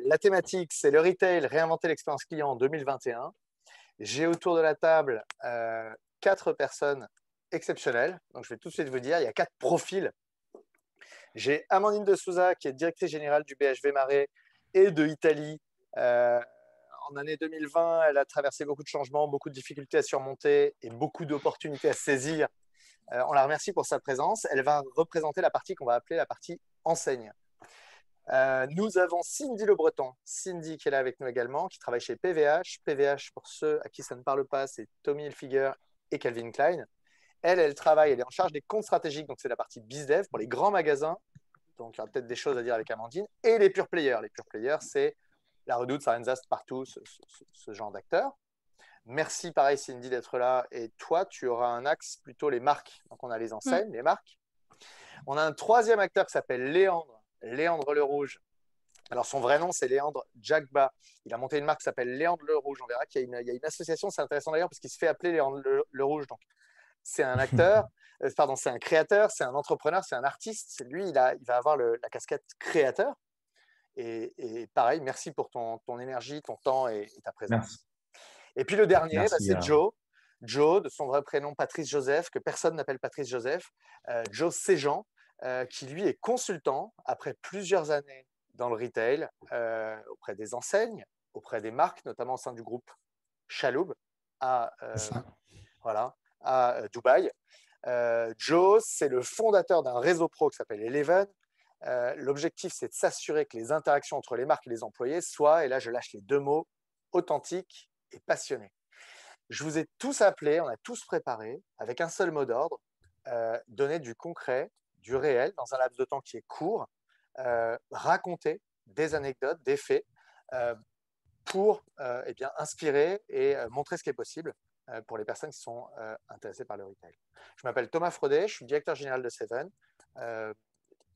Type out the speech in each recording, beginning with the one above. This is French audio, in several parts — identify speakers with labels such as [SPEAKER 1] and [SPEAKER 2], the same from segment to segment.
[SPEAKER 1] La thématique, c'est le retail, réinventer l'expérience client en 2021. J'ai autour de la table 4 personnes exceptionnelles. Donc, je vais tout de suite vous dire, il y a 4 profils. J'ai Amandine de Souza, qui est directrice générale du BHV Marais et de Italie. En année 2020, elle a traversé beaucoup de changements, beaucoup de difficultés à surmonter et beaucoup d'opportunités à saisir. On la remercie pour sa présence. Elle va représenter la partie qu'on va appeler la partie enseigne. Nous avons Cindy Le Breton, Cindy qui est là avec nous également, qui travaille chez PVH. PVH, pour ceux à qui ça ne parle pas, c'est Tommy Hilfiger et Calvin Klein. Elle travaille, elle est en charge des comptes stratégiques, donc c'est la partie BizDev pour les grands magasins. Donc il y aura peut-être des choses à dire avec Amandine. Et les pure players. Les pure players, c'est La Redoute, Sarenzas, partout, ce genre d'acteurs. Merci pareil Cindy d'être là. Et toi, tu auras un axe plutôt les marques. Donc on a les enseignes, les marques. On a un troisième acteur qui s'appelle Léandre Le Rouge. Alors, son vrai nom, c'est Léandre Jagba. Il a monté une marque qui s'appelle Léandre Le Rouge. On verra qu'il y a une association, c'est intéressant d'ailleurs, parce qu'il se fait appeler Léandre Le Rouge. Donc, c'est un acteur, c'est un créateur, c'est un entrepreneur, c'est un artiste. Lui, il va avoir la casquette créateur. Et pareil, merci pour ton énergie, ton temps et ta présence.
[SPEAKER 2] Merci.
[SPEAKER 1] Et puis, le dernier,
[SPEAKER 2] Merci,
[SPEAKER 1] c'est Joe. Joe, de son vrai prénom, Patrice Joseph, que personne n'appelle Patrice Joseph. Joe Séjean, qui lui est consultant après plusieurs années dans le retail, auprès des enseignes, auprès des marques, notamment au sein du groupe Chaloub à Dubaï. Joe, c'est le fondateur d'un réseau pro qui s'appelle Eleven. L'objectif, c'est de s'assurer que les interactions entre les marques et les employés soient, et là je lâche les 2 mots, authentiques et passionnés. Je vous ai tous appelés, on a tous préparé, avec un seul mot d'ordre, donner du concret, du réel, dans un laps de temps qui est court, raconter des anecdotes, des faits, pour inspirer et montrer ce qui est possible pour les personnes qui sont intéressées par le retail. Je m'appelle Thomas Fraudet, je suis directeur général de Seven.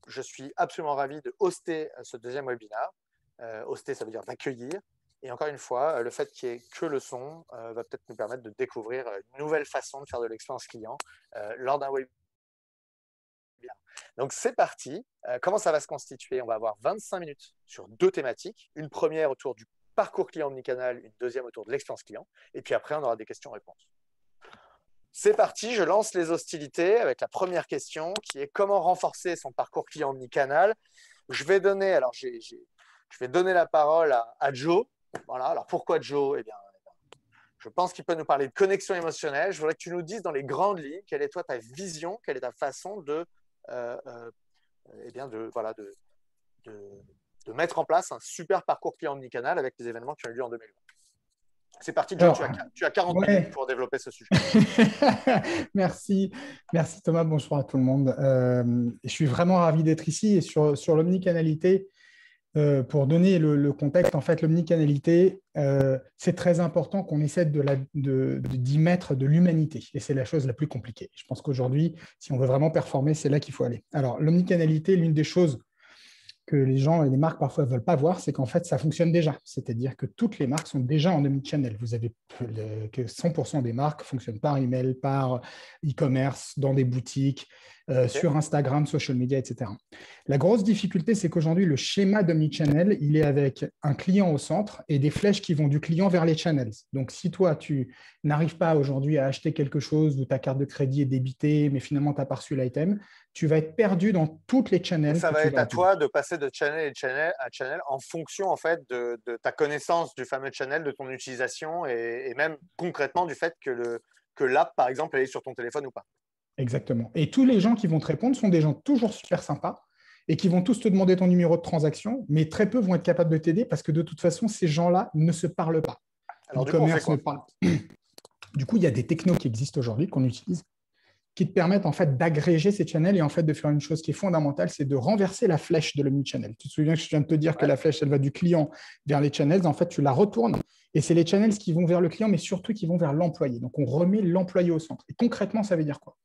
[SPEAKER 1] Je suis absolument ravi de hoster ce deuxième webinaire. Hoster, ça veut dire d'accueillir. Et encore une fois, le fait qu'il n'y ait que le son va peut-être nous permettre de découvrir une nouvelle façon de faire de l'expérience client lors d'un webinaire. Donc, c'est parti. Comment ça va se constituer? On va avoir 25 minutes sur 2 thématiques. Une première autour du parcours client omnicanal, une deuxième autour de l'expérience client. Et puis après, on aura des questions-réponses. C'est parti, je lance les hostilités avec la première question qui est comment renforcer son parcours client omnicanal. Je vais donner la parole à Joe. Voilà. Alors, pourquoi Joe? Eh bien, je pense qu'il peut nous parler de connexion émotionnelle. Je voudrais que tu nous dises dans les grandes lignes quelle est toi ta vision, quelle est ta façon de mettre en place un super parcours client omnicanal avec les événements qui ont eu lieu en 2020. C'est parti, Joe, tu as 40 minutes pour développer ce sujet.
[SPEAKER 3] Merci Thomas, bonsoir à tout le monde. Je suis vraiment ravi d'être ici et sur l'omnicanalité. Pour donner le contexte, en fait, l'omnicanalité, c'est très important qu'on essaie d'y mettre de l'humanité. Et c'est la chose la plus compliquée. Je pense qu'aujourd'hui, si on veut vraiment performer, c'est là qu'il faut aller. Alors, l'omnicanalité, l'une des choses que les gens et les marques parfois ne veulent pas voir, c'est qu'en fait, ça fonctionne déjà. C'est-à-dire que toutes les marques sont déjà en omnichannel. Vous avez que 100% des marques fonctionnent par email, par e-commerce, dans des boutiques, sur Instagram, social media, etc. La grosse difficulté, c'est qu'aujourd'hui, le schéma d'omnichannel, il est avec un client au centre et des flèches qui vont du client vers les channels. Donc, si toi, tu n'arrives pas aujourd'hui à acheter quelque chose où ta carte de crédit est débitée, mais finalement, tu n'as pas reçu l'item, tu vas être perdu dans toutes les channels.
[SPEAKER 1] Ça va être à toi de passer de channel à channel en fonction en fait de ta connaissance du fameux channel, de ton utilisation et même concrètement du fait que l'app, par exemple, elle est sur ton téléphone ou pas.
[SPEAKER 3] Exactement. Et tous les gens qui vont te répondre sont des gens toujours super sympas et qui vont tous te demander ton numéro de transaction, mais très peu vont être capables de t'aider parce que de toute façon, ces gens-là ne se parlent pas.
[SPEAKER 1] Alors, du coup, on fait quoi ?
[SPEAKER 3] Du coup, il y a des technos qui existent aujourd'hui, qu'on utilise, qui te permettent en fait d'agréger ces channels et en fait de faire une chose qui est fondamentale, c'est de renverser la flèche de l'omnichannel. Tu te souviens que je viens de te dire que la flèche, elle va du client vers les channels. En fait, tu la retournes et c'est les channels qui vont vers le client, mais surtout qui vont vers l'employé. Donc, on remet l'employé au centre. Et concrètement, ça veut dire quoi ?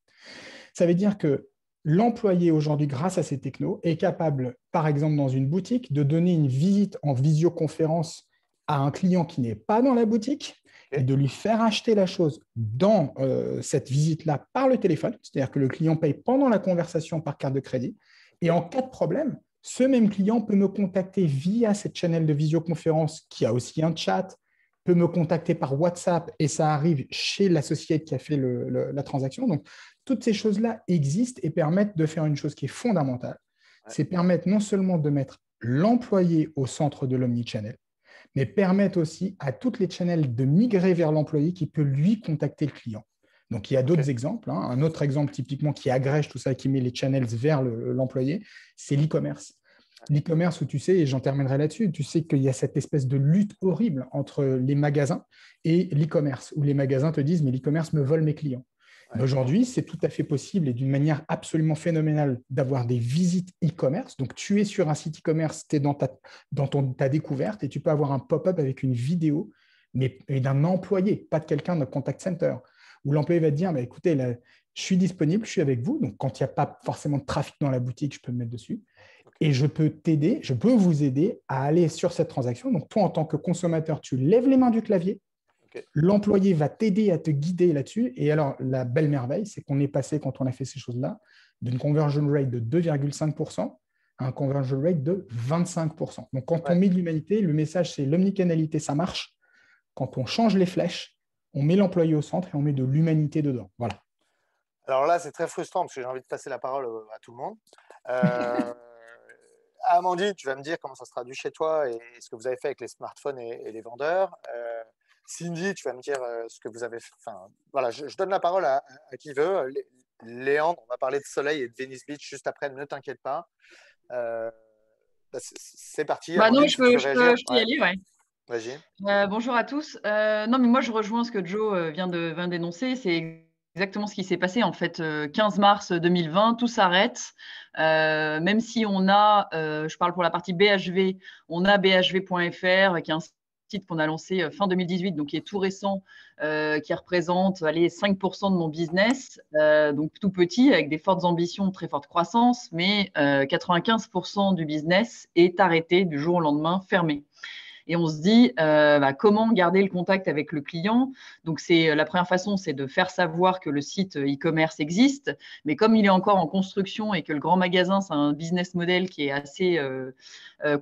[SPEAKER 3] Ça veut dire que l'employé aujourd'hui, grâce à ces technos, est capable, par exemple dans une boutique, de donner une visite en visioconférence à un client qui n'est pas dans la boutique et de lui faire acheter la chose dans cette visite-là par le téléphone, c'est-à-dire que le client paye pendant la conversation par carte de crédit. Et en cas de problème, Ce même client peut me contacter via cette channel de visioconférence qui a aussi un chat, peut me contacter par WhatsApp et ça arrive chez l'associé qui a fait la transaction. Donc, toutes ces choses-là existent et permettent de faire une chose qui est fondamentale. C'est permettre non seulement de mettre l'employé au centre de l'omnichannel, mais permettre aussi à toutes les channels de migrer vers l'employé qui peut lui contacter le client. Donc, il y a d'autres exemples. Un autre exemple typiquement qui agrège tout ça, qui met les channels vers l'employé, c'est l'e-commerce. L'e-commerce où tu sais, et j'en terminerai là-dessus, tu sais qu'il y a cette espèce de lutte horrible entre les magasins et l'e-commerce, où les magasins te disent « mais l'e-commerce me vole mes clients ». Aujourd'hui, c'est tout à fait possible et d'une manière absolument phénoménale d'avoir des visites e-commerce. Donc, tu es sur un site e-commerce, tu es dans ta découverte et tu peux avoir un pop-up avec une vidéo, mais d'un employé, pas de quelqu'un de contact center, où l'employé va te dire bah, « écoutez, là, je suis disponible, je suis avec vous. » Donc, quand il n'y a pas forcément de trafic dans la boutique, je peux me mettre dessus. Et je peux t'aider, je peux vous aider à aller sur cette transaction. Donc, toi, en tant que consommateur, tu lèves les mains du clavier. L'employé va t'aider à te guider là-dessus. Et alors, la belle merveille, c'est qu'on est passé, quand on a fait ces choses-là, d'une conversion rate de 2,5% à un conversion rate de 25%. Donc, quand on met de l'humanité, le message, c'est l'omnicanalité, ça marche. Quand on change les flèches, on met l'employé au centre et on met de l'humanité dedans. Voilà.
[SPEAKER 1] Alors là, c'est très frustrant parce que j'ai envie de passer la parole à tout le monde. Amandine, tu vas me dire comment ça se traduit chez toi et ce que vous avez fait avec les smartphones et les vendeurs. Cindy, tu vas me dire ce que vous avez fait. Enfin, voilà, je donne la parole à qui veut. Léandre, on va parler de soleil et de Venice Beach juste après, ne t'inquiète pas. C'est parti.
[SPEAKER 2] Bah non,
[SPEAKER 1] Amandine,
[SPEAKER 2] je
[SPEAKER 1] si tu veux
[SPEAKER 2] peux
[SPEAKER 1] réagir.
[SPEAKER 2] y aller, ouais.
[SPEAKER 1] Vas-y.
[SPEAKER 2] Bonjour à tous. Non, mais moi, je rejoins ce que Joe vient d'énoncer. C'est exactement ce qui s'est passé. En fait, 15 mars 2020, tout s'arrête. Même si on a, je parle pour la partie BHV, on a bhv.fr, qui est un site qu'on a lancé fin 2018, donc qui est tout récent, qui représente allez, 5% de mon business, donc tout petit, avec des fortes ambitions, très forte croissance, mais 95% du business est arrêté du jour au lendemain, fermé. Et on se dit comment garder le contact avec le client. Donc, la première façon, c'est de faire savoir que le site e-commerce existe. Mais comme il est encore en construction et que le grand magasin, c'est un business model qui est assez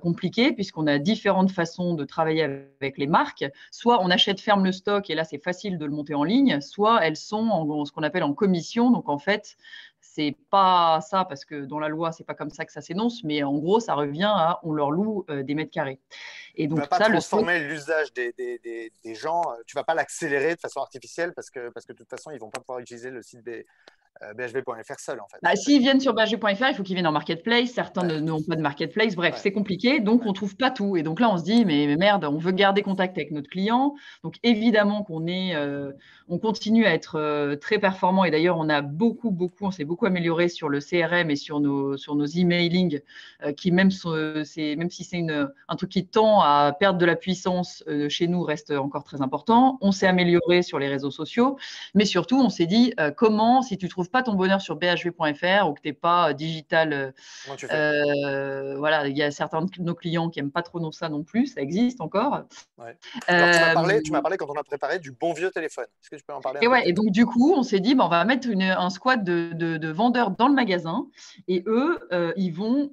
[SPEAKER 2] compliqué, puisqu'on a différentes façons de travailler avec les marques. Soit on achète ferme le stock et là, c'est facile de le monter en ligne. Soit elles sont en ce qu'on appelle en commission. Donc, en fait, c'est pas ça parce que dans la loi, c'est pas comme ça que ça s'énonce, mais en gros, ça revient à on leur loue des mètres carrés. Et donc,
[SPEAKER 1] tu ne vas pas transformer l'usage des gens, tu ne vas pas l'accélérer de façon artificielle parce que de toute façon, ils ne vont pas pouvoir utiliser le site bhv.fr seul, en fait.
[SPEAKER 2] S'ils viennent sur bhv.fr, il faut qu'ils viennent en marketplace. Certains n'ont pas de marketplace. Bref, c'est compliqué. Donc, on ne trouve pas tout. Et donc là, on se dit, mais merde, on veut garder contact avec notre client. Donc, évidemment on continue à être très performant. Et d'ailleurs, on s'est beaucoup amélioré sur le CRM et sur nos emailing, qui même si c'est un truc qui tend à perdre de la puissance chez nous, reste encore très important. On s'est amélioré sur les réseaux sociaux. Mais surtout, on s'est dit, comment, si tu trouves pas ton bonheur sur bhv.fr ou que tu n'es pas digital, voilà, il y a certains de nos clients qui n'aiment pas trop ça non plus, ça existe encore.
[SPEAKER 1] Alors, tu m'as parlé quand on a préparé du bon vieux téléphone. Est-ce que tu peux en parler
[SPEAKER 2] et donc du coup, on s'est dit, on va mettre un squad de vendeurs dans le magasin et eux, ils vont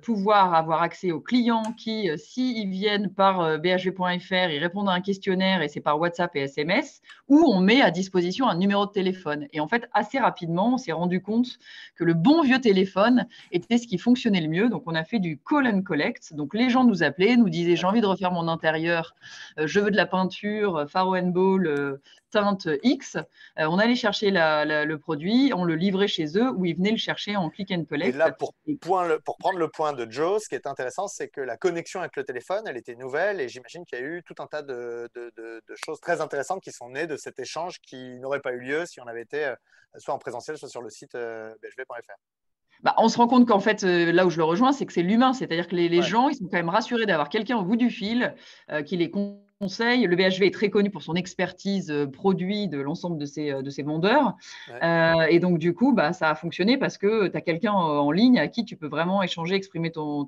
[SPEAKER 2] pouvoir avoir accès aux clients qui, s'ils viennent par bhv.fr, ils répondent à un questionnaire et c'est par WhatsApp et SMS, où on met à disposition un numéro de téléphone. Et en fait, assez rapidement, on s'est rendu compte que le bon vieux téléphone était ce qui fonctionnait le mieux. Donc, on a fait du call and collect. Donc, les gens nous appelaient, nous disaient, j'ai envie de refaire mon intérieur, je veux de la peinture, faro and ball, teinte X. On allait chercher le produit, on le livrait chez eux ou ils venaient le chercher en click and collect.
[SPEAKER 1] Et là, pour prendre le point de Joe, ce qui est intéressant, c'est que la connexion avec le téléphone, elle était nouvelle et j'imagine qu'il y a eu tout un tas de choses très intéressantes qui sont nées de cet échange qui n'aurait pas eu lieu si on avait été soit en présentiel, soit sur le site bhv.fr.
[SPEAKER 2] On se rend compte qu'en fait, là où je le rejoins, c'est que c'est l'humain. C'est-à-dire que les gens, ils sont quand même rassurés d'avoir quelqu'un au bout du fil qui les conseil. Le BHV est très connu pour son expertise produit de l'ensemble de ses vendeurs. Ouais. Et donc, du coup, ça a fonctionné parce que tu as quelqu'un en ligne à qui tu peux vraiment échanger, exprimer ton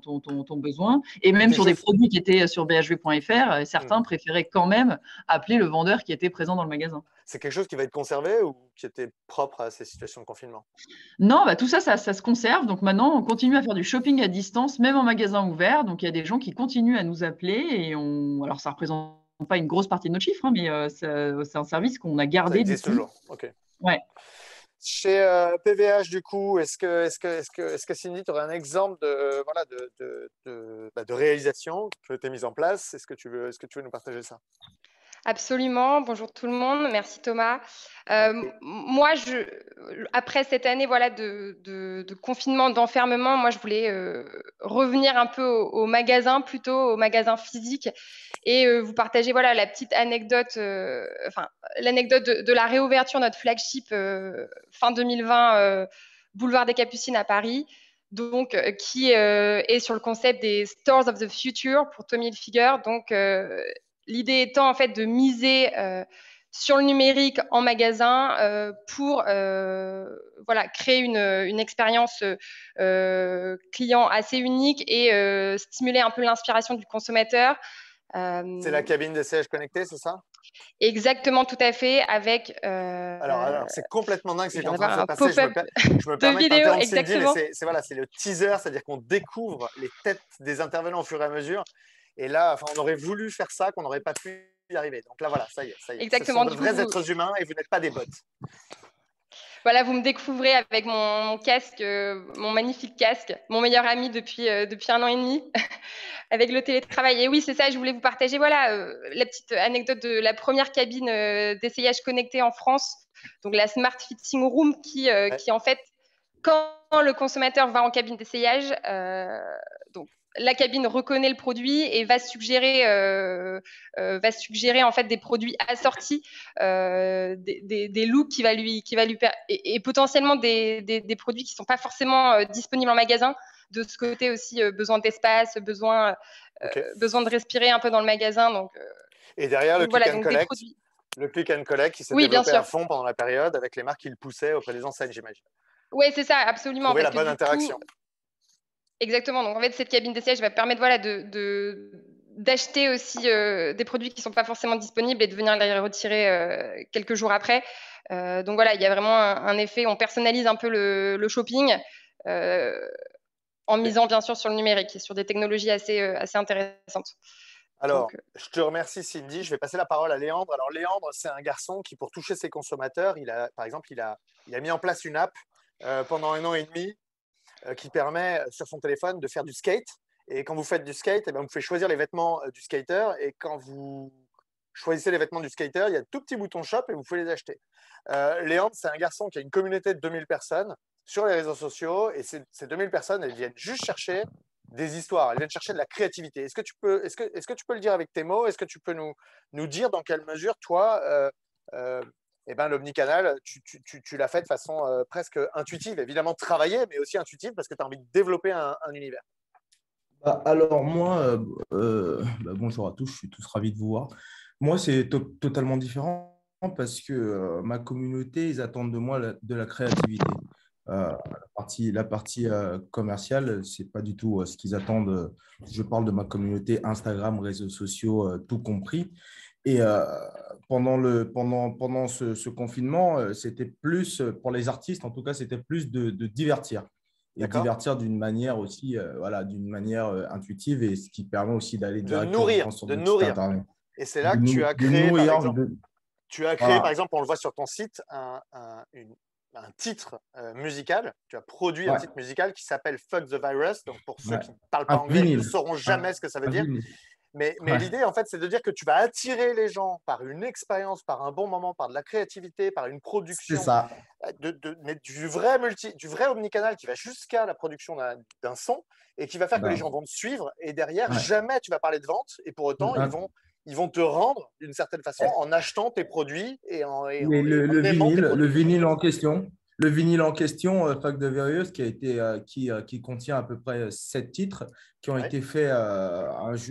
[SPEAKER 2] besoin. Et même sur des produits qui étaient sur bhv.fr, certains préféraient quand même appeler le vendeur qui était présent dans le magasin.
[SPEAKER 1] C'est quelque chose qui va être conservé ou qui était propre à ces situations de confinement?
[SPEAKER 2] Non, tout ça se conserve. Donc maintenant, on continue à faire du shopping à distance, même en magasin ouvert. Donc il y a des gens qui continuent à nous appeler et alors ça représente pas une grosse partie de nos chiffres, mais c'est un service qu'on a gardé.
[SPEAKER 1] Ça existe toujours. Ok.
[SPEAKER 2] Ouais.
[SPEAKER 1] Chez PVH, du coup, est-ce que Cindy, tu aurais un exemple de réalisation que tu as mise en place? Est-ce que tu veux nous partager ça?
[SPEAKER 4] Absolument. Bonjour tout le monde. Merci Thomas. Moi, après cette année de confinement, d'enfermement, moi, je voulais revenir un peu au magasin, plutôt au magasin physique, et vous partager la petite anecdote, l'anecdote de la réouverture de notre flagship fin 2020, boulevard des Capucines à Paris. Donc, qui est sur le concept des Stores of the Future pour Tommy Hilfiger. Donc, l'idée étant en fait de miser sur le numérique en magasin pour créer une expérience client assez unique et stimuler un peu l'inspiration du consommateur.
[SPEAKER 1] C'est la cabine d'essayage connectée, c'est ça?
[SPEAKER 4] Exactement, tout à fait, avec…
[SPEAKER 1] Alors c'est complètement dingue ce qui est en train de se passer. Je me
[SPEAKER 4] permets de
[SPEAKER 1] t'interrompre, Cindy, mais c'est le teaser, c'est-à-dire qu'on découvre les têtes des intervenants au fur et à mesure. Et là, on aurait voulu faire ça, qu'on n'aurait pas pu y arriver. Donc là, voilà, ça y est.
[SPEAKER 4] Exactement.
[SPEAKER 1] Ce sont de vrais êtres humains et vous n'êtes pas des bots.
[SPEAKER 4] Voilà, vous me découvrez avec mon casque, mon magnifique casque, mon meilleur ami depuis 1 an et demi, avec le télétravail. Et oui, c'est ça, je voulais vous partager la petite anecdote de la première cabine d'essayage connectée en France, donc la Smart Fitting Room, qui en fait, quand le consommateur va en cabine d'essayage, donc la cabine reconnaît le produit et va suggérer en fait des produits assortis, des looks qui va lui et potentiellement des produits qui sont pas forcément disponibles en magasin. De ce côté aussi, besoin d'espace, besoin de respirer un peu dans le magasin. Donc,
[SPEAKER 1] et derrière le click and collect qui s'est développé à fond pendant la période avec les marques qui le poussaient auprès des enseignes, j'imagine.
[SPEAKER 4] Oui, c'est ça, absolument.
[SPEAKER 1] Trouver la bonne interaction.
[SPEAKER 4] Exactement. Donc, en fait, cette cabine d'essayage va permettre d'acheter aussi des produits qui ne sont pas forcément disponibles et de venir les retirer quelques jours après. Donc, voilà, il y a vraiment un effet. On personnalise un peu le shopping en misant, bien sûr, sur le numérique et sur des technologies assez intéressantes.
[SPEAKER 1] Alors, je te remercie, Cindy. Je vais passer la parole à Léandre. Alors, Léandre, c'est un garçon qui, pour toucher ses consommateurs, par exemple, il a mis en place une app pendant 1 an et demi qui permet sur son téléphone de faire du skate. Et quand vous faites du skate, vous pouvez choisir les vêtements du skater. Et quand vous choisissez les vêtements du skater, il y a un tout petit bouton shop et vous pouvez les acheter. Léandre, c'est un garçon qui a une communauté de 2000 personnes sur les réseaux sociaux. Et ces 2000 personnes, elles viennent juste chercher des histoires, elles viennent chercher de la créativité. Est-ce que tu peux le dire avec tes mots? Est-ce que tu peux nous dire dans quelle mesure, toi, l'omnicanal, tu l'as fait de façon presque intuitive, évidemment travaillée, mais aussi intuitive parce que tu as envie de développer un univers.
[SPEAKER 5] Alors moi, bonjour à tous, je suis tous ravi de vous voir. Moi, c'est totalement différent parce que ma communauté, ils attendent de moi de la créativité. La partie commerciale, ce n'est pas du tout ce qu'ils attendent. Je parle de ma communauté Instagram, réseaux sociaux, tout compris. Et pendant ce confinement, c'était plus, pour les artistes en tout cas, c'était plus de divertir. Et divertir d'une manière aussi, d'une manière intuitive et ce qui permet aussi d'aller directement sur le site internet.
[SPEAKER 1] Et c'est là que tu as créé, par exemple, on le voit sur ton site, un titre musical. Tu as produit un titre musical qui s'appelle Fuck the Virus. Donc, pour ceux qui ne parlent pas anglais, ils ne sauront jamais ce que ça veut dire. Mais l'idée, en fait, c'est de dire que tu vas attirer les gens par une expérience, par un bon moment, par de la créativité, par une production.
[SPEAKER 5] C'est ça.
[SPEAKER 1] Mais du vrai omnicanal qui va jusqu'à la production d'un son et qui va faire que les gens vont te suivre. Et derrière, jamais tu vas parler de vente. Et pour autant, ils vont te rendre d'une certaine façon en achetant tes produits.
[SPEAKER 5] Le vinyle en question. Le vinyle en question, Fuck the Various, qui contient à peu près 7 titres qui ont été faits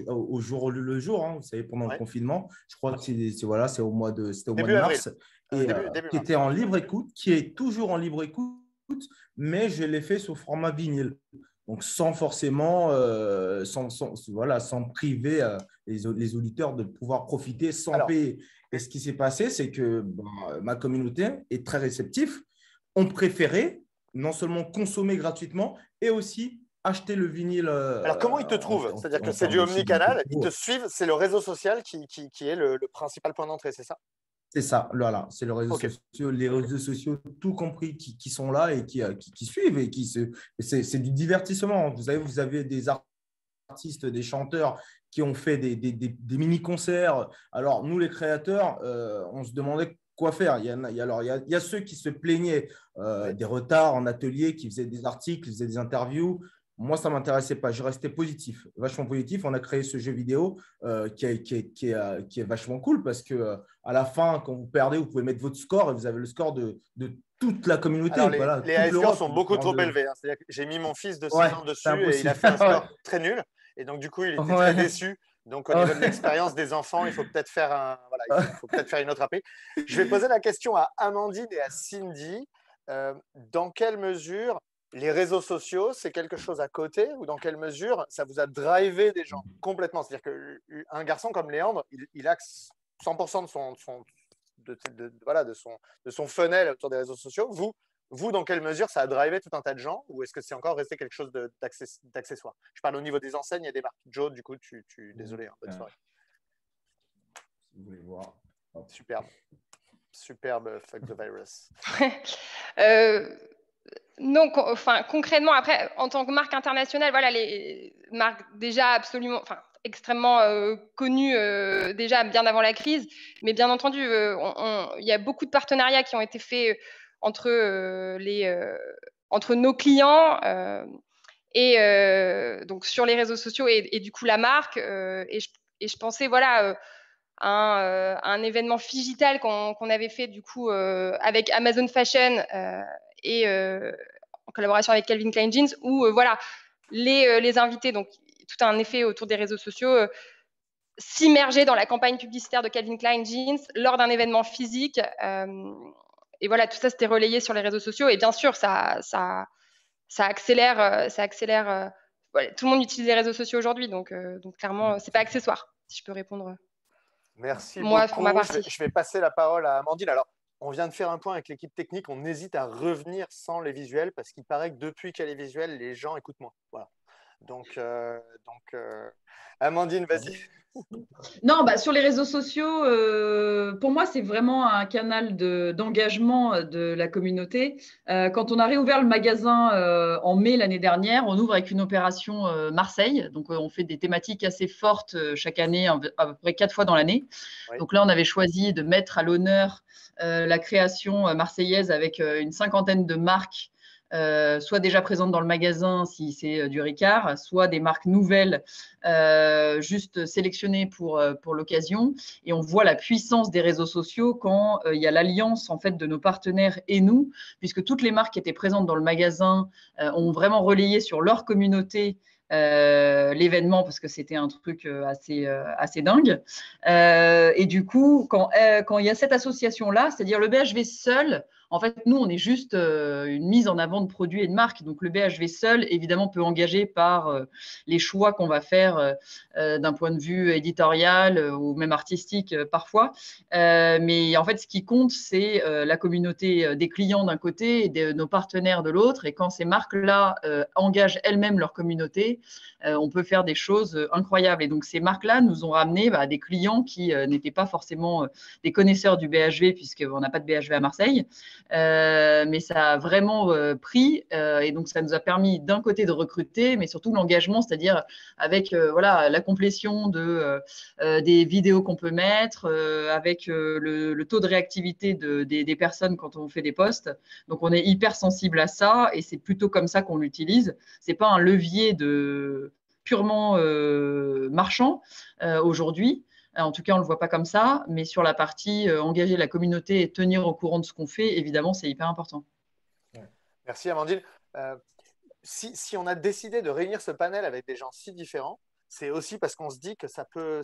[SPEAKER 5] au jour le jour, hein, vous savez, pendant le confinement. Je crois que c'était au mois de mars. Et
[SPEAKER 1] début
[SPEAKER 5] qui
[SPEAKER 1] mars.
[SPEAKER 5] était en libre écoute, qui est toujours en libre écoute, mais je l'ai fait sous format vinyle. Donc, sans forcément, sans priver les auditeurs de pouvoir profiter sans payer. Et ce qui s'est passé, c'est que ma communauté est très réceptive. On préférait non seulement consommer gratuitement et aussi acheter le vinyle.
[SPEAKER 1] Alors, comment ils te trouvent? C'est-à-dire que c'est du omnicanal, ils te suivent, c'est le réseau social qui est le principal point d'entrée, c'est ça?
[SPEAKER 5] C'est ça, voilà, c'est les réseaux sociaux, tout compris, qui sont là et qui suivent et c'est du divertissement. Vous avez des artistes, des chanteurs qui ont fait des mini-concerts. Alors, nous, les créateurs, on se demandait quoi faire. Il y a ceux qui se plaignaient des retards en atelier, qui faisaient des articles, qui faisaient des interviews. Moi, ça ne m'intéressait pas. Je restais positif, vachement positif. On a créé ce jeu vidéo qui est vachement cool parce que à la fin, quand vous perdez, vous pouvez mettre votre score et vous avez le score de toute la communauté.
[SPEAKER 1] Alors, les scores sont beaucoup trop élevés. Hein. C'est-à-dire que j'ai mis mon fils de 6 ans dessus et il a fait un score très nul. Et donc, du coup, il était très déçu. Donc, au niveau de l'expérience des enfants, il faut peut-être faire une autre AP. Je vais poser la question à Amandine et à Cindy. Dans quelle mesure les réseaux sociaux, c'est quelque chose à côté ou dans quelle mesure ça vous a drivé des gens complètement? C'est-à-dire qu'un garçon comme Léandre, il axe 100% de son funnel autour des réseaux sociaux. Vous, dans quelle mesure ça a drivé tout un tas de gens ou est-ce que c'est encore resté quelque chose d'accessoire? Je parle au niveau des enseignes et des marques. Joe, du coup, désolé, bonne soirée.
[SPEAKER 5] Si vous voulez voir.
[SPEAKER 1] Superbe Fuck the Virus.
[SPEAKER 4] Non, concrètement, après, en tant que marque internationale, voilà, les marques déjà absolument, extrêmement connues déjà bien avant la crise. Mais bien entendu, il y a beaucoup de partenariats qui ont été faits entre nos clients et donc sur les réseaux sociaux et du coup la marque. Et je pensais, voilà, un événement Figital qu'on avait fait du coup avec Amazon Fashion et en collaboration avec Calvin Klein Jeans où voilà, les invités, donc tout un effet autour des réseaux sociaux, s'immerger dans la campagne publicitaire de Calvin Klein Jeans lors d'un événement physique. Et voilà, tout ça c'était relayé sur les réseaux sociaux et bien sûr ça accélère, voilà, tout le monde utilise les réseaux sociaux aujourd'hui, donc clairement c'est pas accessoire, si je peux répondre.
[SPEAKER 1] Merci
[SPEAKER 4] Moi,
[SPEAKER 1] beaucoup.
[SPEAKER 4] pour ma partie.
[SPEAKER 1] Je vais passer la parole à Amandine. Alors, on vient de faire un point avec l'équipe technique. On hésite à revenir sans les visuels parce qu'il paraît que depuis qu'il y a les visuels, les gens écoutent moins. Voilà. Donc Amandine, vas-y.
[SPEAKER 2] Non, sur les réseaux sociaux, pour moi, c'est vraiment un canal d'engagement de la communauté. Quand on a réouvert le magasin en mai l'année dernière, on ouvre avec une opération Marseille. Donc, on fait des thématiques assez fortes chaque année, à peu près 4 fois dans l'année. Oui. Donc là, on avait choisi de mettre à l'honneur la création marseillaise avec une 50aine de marques soit déjà présentes dans le magasin si c'est du Ricard, soit des marques nouvelles juste sélectionnées pour l'occasion. Et on voit la puissance des réseaux sociaux quand il y a l'alliance en fait de nos partenaires et nous, puisque toutes les marques qui étaient présentes dans le magasin ont vraiment relayé sur leur communauté l'événement parce que c'était un truc assez dingue. Et du coup, quand il y a cette association-là, c'est-à-dire le BHV seul, en fait, nous, on est juste une mise en avant de produits et de marques. Donc, le BHV seul, évidemment, peut engager par les choix qu'on va faire d'un point de vue éditorial ou même artistique parfois. Mais en fait, ce qui compte, c'est la communauté des clients d'un côté et de nos partenaires de l'autre. Et quand ces marques-là engagent elles-mêmes leur communauté, on peut faire des choses incroyables. Et donc, ces marques-là nous ont ramené des clients qui n'étaient pas forcément des connaisseurs du BHV, puisqu'on n'a pas de BHV à Marseille. Mais ça a vraiment pris et donc ça nous a permis d'un côté de recruter, mais surtout l'engagement, c'est-à-dire avec voilà, la complétion des vidéos qu'on peut mettre, avec le taux de réactivité des personnes quand on fait des posts. Donc on est hyper sensible à ça et c'est plutôt comme ça qu'on l'utilise. C'est pas un levier purement marchand aujourd'hui. En tout cas, on ne le voit pas comme ça, mais sur la partie engager la communauté et tenir au courant de ce qu'on fait, évidemment, c'est hyper important.
[SPEAKER 1] Merci Amandine. Euh, si on a décidé de réunir ce panel avec des gens si différents, c'est aussi parce qu'on se dit que ça peut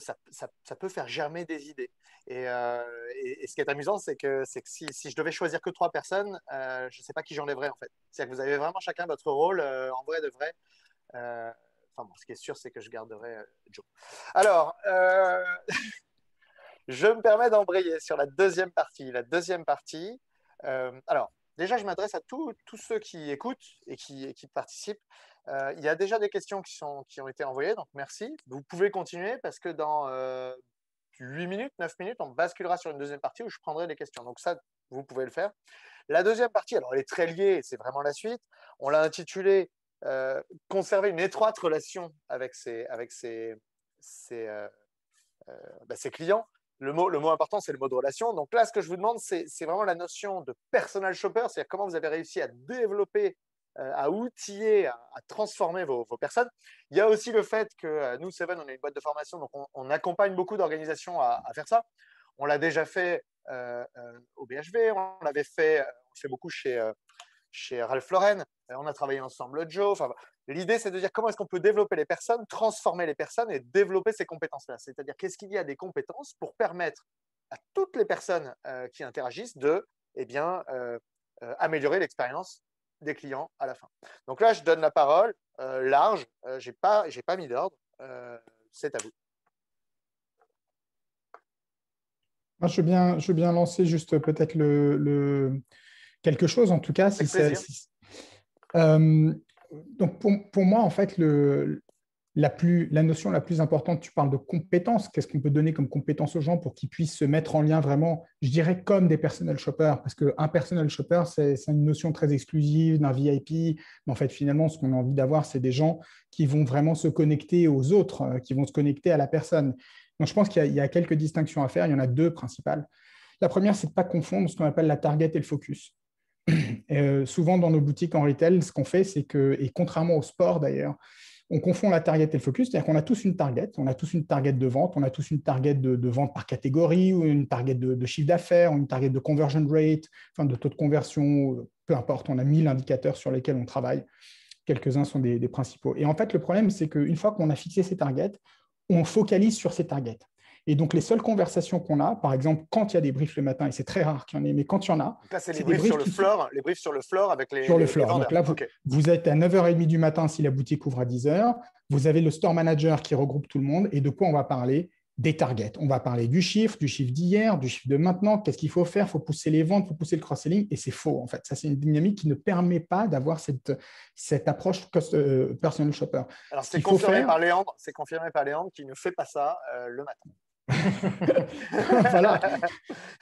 [SPEAKER 1] faire germer des idées. Et ce qui est amusant, c'est que si je devais choisir que trois personnes, je ne sais pas qui j'enlèverais en fait. C'est-à-dire que vous avez vraiment chacun votre rôle en vrai de vrai. Enfin bon, ce qui est sûr, c'est que je garderai Joe. Alors, je me permets d'embrayer sur la deuxième partie. La deuxième partie, alors, déjà, je m'adresse à tous ceux qui écoutent et qui participent. Il y a déjà des questions qui ont été envoyées, donc merci. Vous pouvez continuer parce que dans 8 minutes, 9 minutes, on basculera sur une deuxième partie où je prendrai les questions. Donc ça, vous pouvez le faire. La deuxième partie, alors elle est très liée, c'est vraiment la suite. On l'a intitulée Conserver une étroite relation avec ses clients. Le mot important, c'est le mot de relation. Donc là, ce que je vous demande, c'est vraiment la notion de personal shopper, c'est-à-dire comment vous avez réussi à développer, à outiller, à transformer vos personnes. Il y a aussi le fait que nous, Seven, on est une boîte de formation, donc on accompagne beaucoup d'organisations à faire ça. On l'a déjà fait au BHV, on l'avait fait, on fait beaucoup chez Ralph Lauren, on a travaillé ensemble, Joe. Enfin, l'idée, c'est de dire comment est-ce qu'on peut développer les personnes, transformer les personnes et développer ces compétences-là. C'est-à-dire qu'est-ce qu'il y a des compétences pour permettre à toutes les personnes qui interagissent de améliorer l'expérience des clients à la fin. Donc là, je donne la parole large. J'ai pas mis d'ordre. C'est à vous.
[SPEAKER 3] Moi, je veux bien lancer juste peut-être quelque chose, en tout cas. Donc, pour moi, en fait, la notion la plus importante, tu parles de compétences. Qu'est-ce qu'on peut donner comme compétences aux gens pour qu'ils puissent se mettre en lien vraiment, je dirais, comme des personal shoppers? Parce qu'un personal shopper, c'est une notion très exclusive d'un VIP. Mais en fait, finalement, ce qu'on a envie d'avoir, c'est des gens qui vont vraiment se connecter aux autres, qui vont se connecter à la personne. Donc, je pense qu'il y a quelques distinctions à faire. Il y en a deux principales. La première, c'est de ne pas confondre ce qu'on appelle la target et le focus. Souvent, dans nos boutiques en retail, ce qu'on fait, c'est que, et contrairement au sport d'ailleurs, on confond la target et le focus, c'est-à-dire qu'on a tous une target de vente, on a tous une target de vente par catégorie, ou une target de chiffre d'affaires, ou une target de conversion rate, enfin de taux de conversion, peu importe, on a 1000 indicateurs sur lesquels on travaille. Quelques-uns sont des principaux. Et en fait, le problème, c'est qu'une fois qu'on a fixé ces targets, on focalise sur ces targets. Et donc, les seules conversations qu'on a, par exemple, quand il y a des briefs le matin, et c'est très rare qu'il y en ait, mais quand il y en a…
[SPEAKER 1] Là, c'est les briefs sur le floor, les briefs sur le floor avec les
[SPEAKER 3] floor.
[SPEAKER 1] vendeurs.
[SPEAKER 3] Donc là, vous êtes à 9h30 du matin si la boutique ouvre à 10h. Vous avez le store manager qui regroupe tout le monde. Et de quoi on va parler? Des targets. On va parler du chiffre d'hier, du chiffre de maintenant. Qu'est-ce qu'il faut faire? Il faut pousser les ventes, il faut pousser le cross-selling. Et c'est faux, en fait. Ça, c'est une dynamique qui ne permet pas d'avoir cette approche personal shopper.
[SPEAKER 1] Alors, c'est confirmé par Léandre. C'est confirmé par Léandre qui ne fait pas ça le matin.
[SPEAKER 3] Voilà.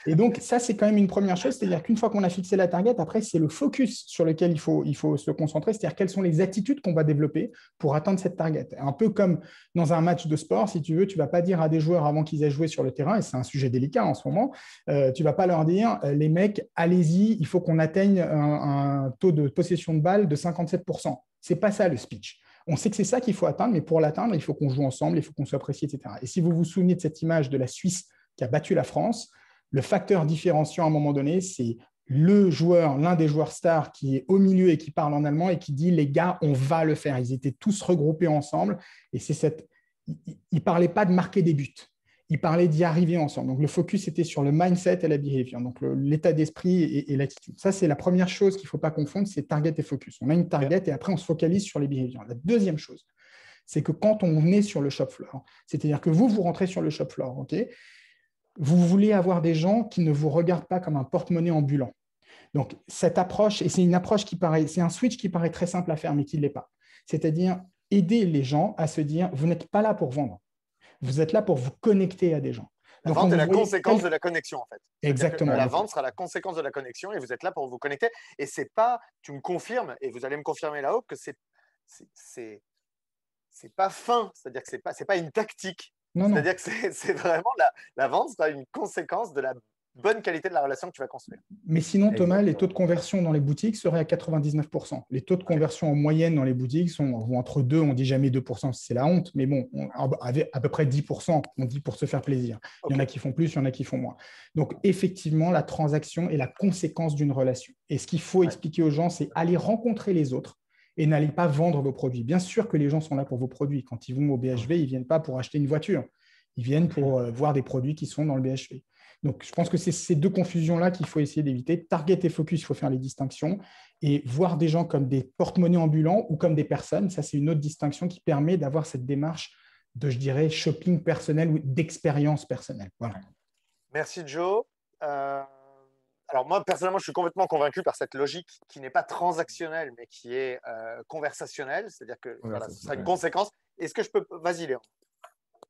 [SPEAKER 3] Et donc, ça, c'est quand même une première chose. C'est-à-dire qu'une fois qu'on a fixé la target, après, c'est le focus sur lequel il faut se concentrer. C'est-à-dire quelles sont les attitudes qu'on va développer pour atteindre cette target. Un peu comme dans un match de sport, si tu veux, tu ne vas pas dire à des joueurs avant qu'ils aient joué sur le terrain, et c'est un sujet délicat en ce moment, tu ne vas pas leur dire, les mecs, allez-y, il faut qu'on atteigne un taux de possession de balle de 57%. Ce n'est pas ça le speech. On sait que c'est ça qu'il faut atteindre, mais pour l'atteindre, il faut qu'on joue ensemble, il faut qu'on soit apprécié, etc. Et si vous vous souvenez de cette image de la Suisse qui a battu la France, le facteur différenciant à un moment donné, c'est l'un des joueurs stars qui est au milieu et qui parle en allemand et qui dit « les gars, on va le faire ». Ils étaient tous regroupés ensemble et ils ne parlaient pas de marquer des buts. Ils parlaient d'y arriver ensemble. Donc, le focus était sur le mindset et la behavior, donc l'état d'esprit et l'attitude. Ça, c'est la première chose qu'il ne faut pas confondre, c'est target et focus. On a une target et après, on se focalise sur les behaviors. La deuxième chose, c'est que quand on est sur le shop floor, c'est-à-dire que vous rentrez sur le shop floor, ok, vous voulez avoir des gens qui ne vous regardent pas comme un porte-monnaie ambulant. Donc, cette approche, et c'est une approche c'est un switch qui paraît très simple à faire, mais qui ne l'est pas. C'est-à-dire aider les gens à se dire, vous n'êtes pas là pour vendre. Vous êtes là pour vous connecter à des gens.
[SPEAKER 1] La vente est la conséquence de la connexion, en fait.
[SPEAKER 3] Exactement.
[SPEAKER 1] La vente sera la conséquence de la connexion et vous êtes là pour vous connecter. Et c'est pas, tu me confirmes, et vous allez me confirmer là-haut, que c'est pas fin. C'est-à-dire que c'est pas une tactique. C'est-à-dire que c'est vraiment la vente sera une conséquence de bonne qualité de la relation que tu vas construire.
[SPEAKER 3] Mais sinon, Thomas, les taux de conversion dans les boutiques seraient à 99%. Les taux de conversion en moyenne dans les boutiques vont entre 2, on ne dit jamais 2%, c'est la honte, mais bon, avec à peu près 10%, on dit pour se faire plaisir. Il y en a qui font plus, il y en a qui font moins. Donc, effectivement, la transaction est la conséquence d'une relation. Et ce qu'il faut expliquer aux gens, c'est aller rencontrer les autres et n'allez pas vendre vos produits. Bien sûr que les gens sont là pour vos produits. Quand ils vont au BHV, ils ne viennent pas pour acheter une voiture. Ils viennent pour voir des produits qui sont dans le BHV. Donc, je pense que c'est ces deux confusions-là qu'il faut essayer d'éviter. Target et focus, il faut faire les distinctions. Et voir des gens comme des porte-monnaies ambulants ou comme des personnes, ça, c'est une autre distinction qui permet d'avoir cette démarche de, je dirais, shopping personnel ou d'expérience personnelle. Voilà.
[SPEAKER 1] Merci, Joe. Alors moi, personnellement, je suis complètement convaincu par cette logique qui n'est pas transactionnelle, mais qui est conversationnelle. C'est-à-dire que voilà, ce sera une conséquence. Est-ce que je peux… Vas-y, Léon.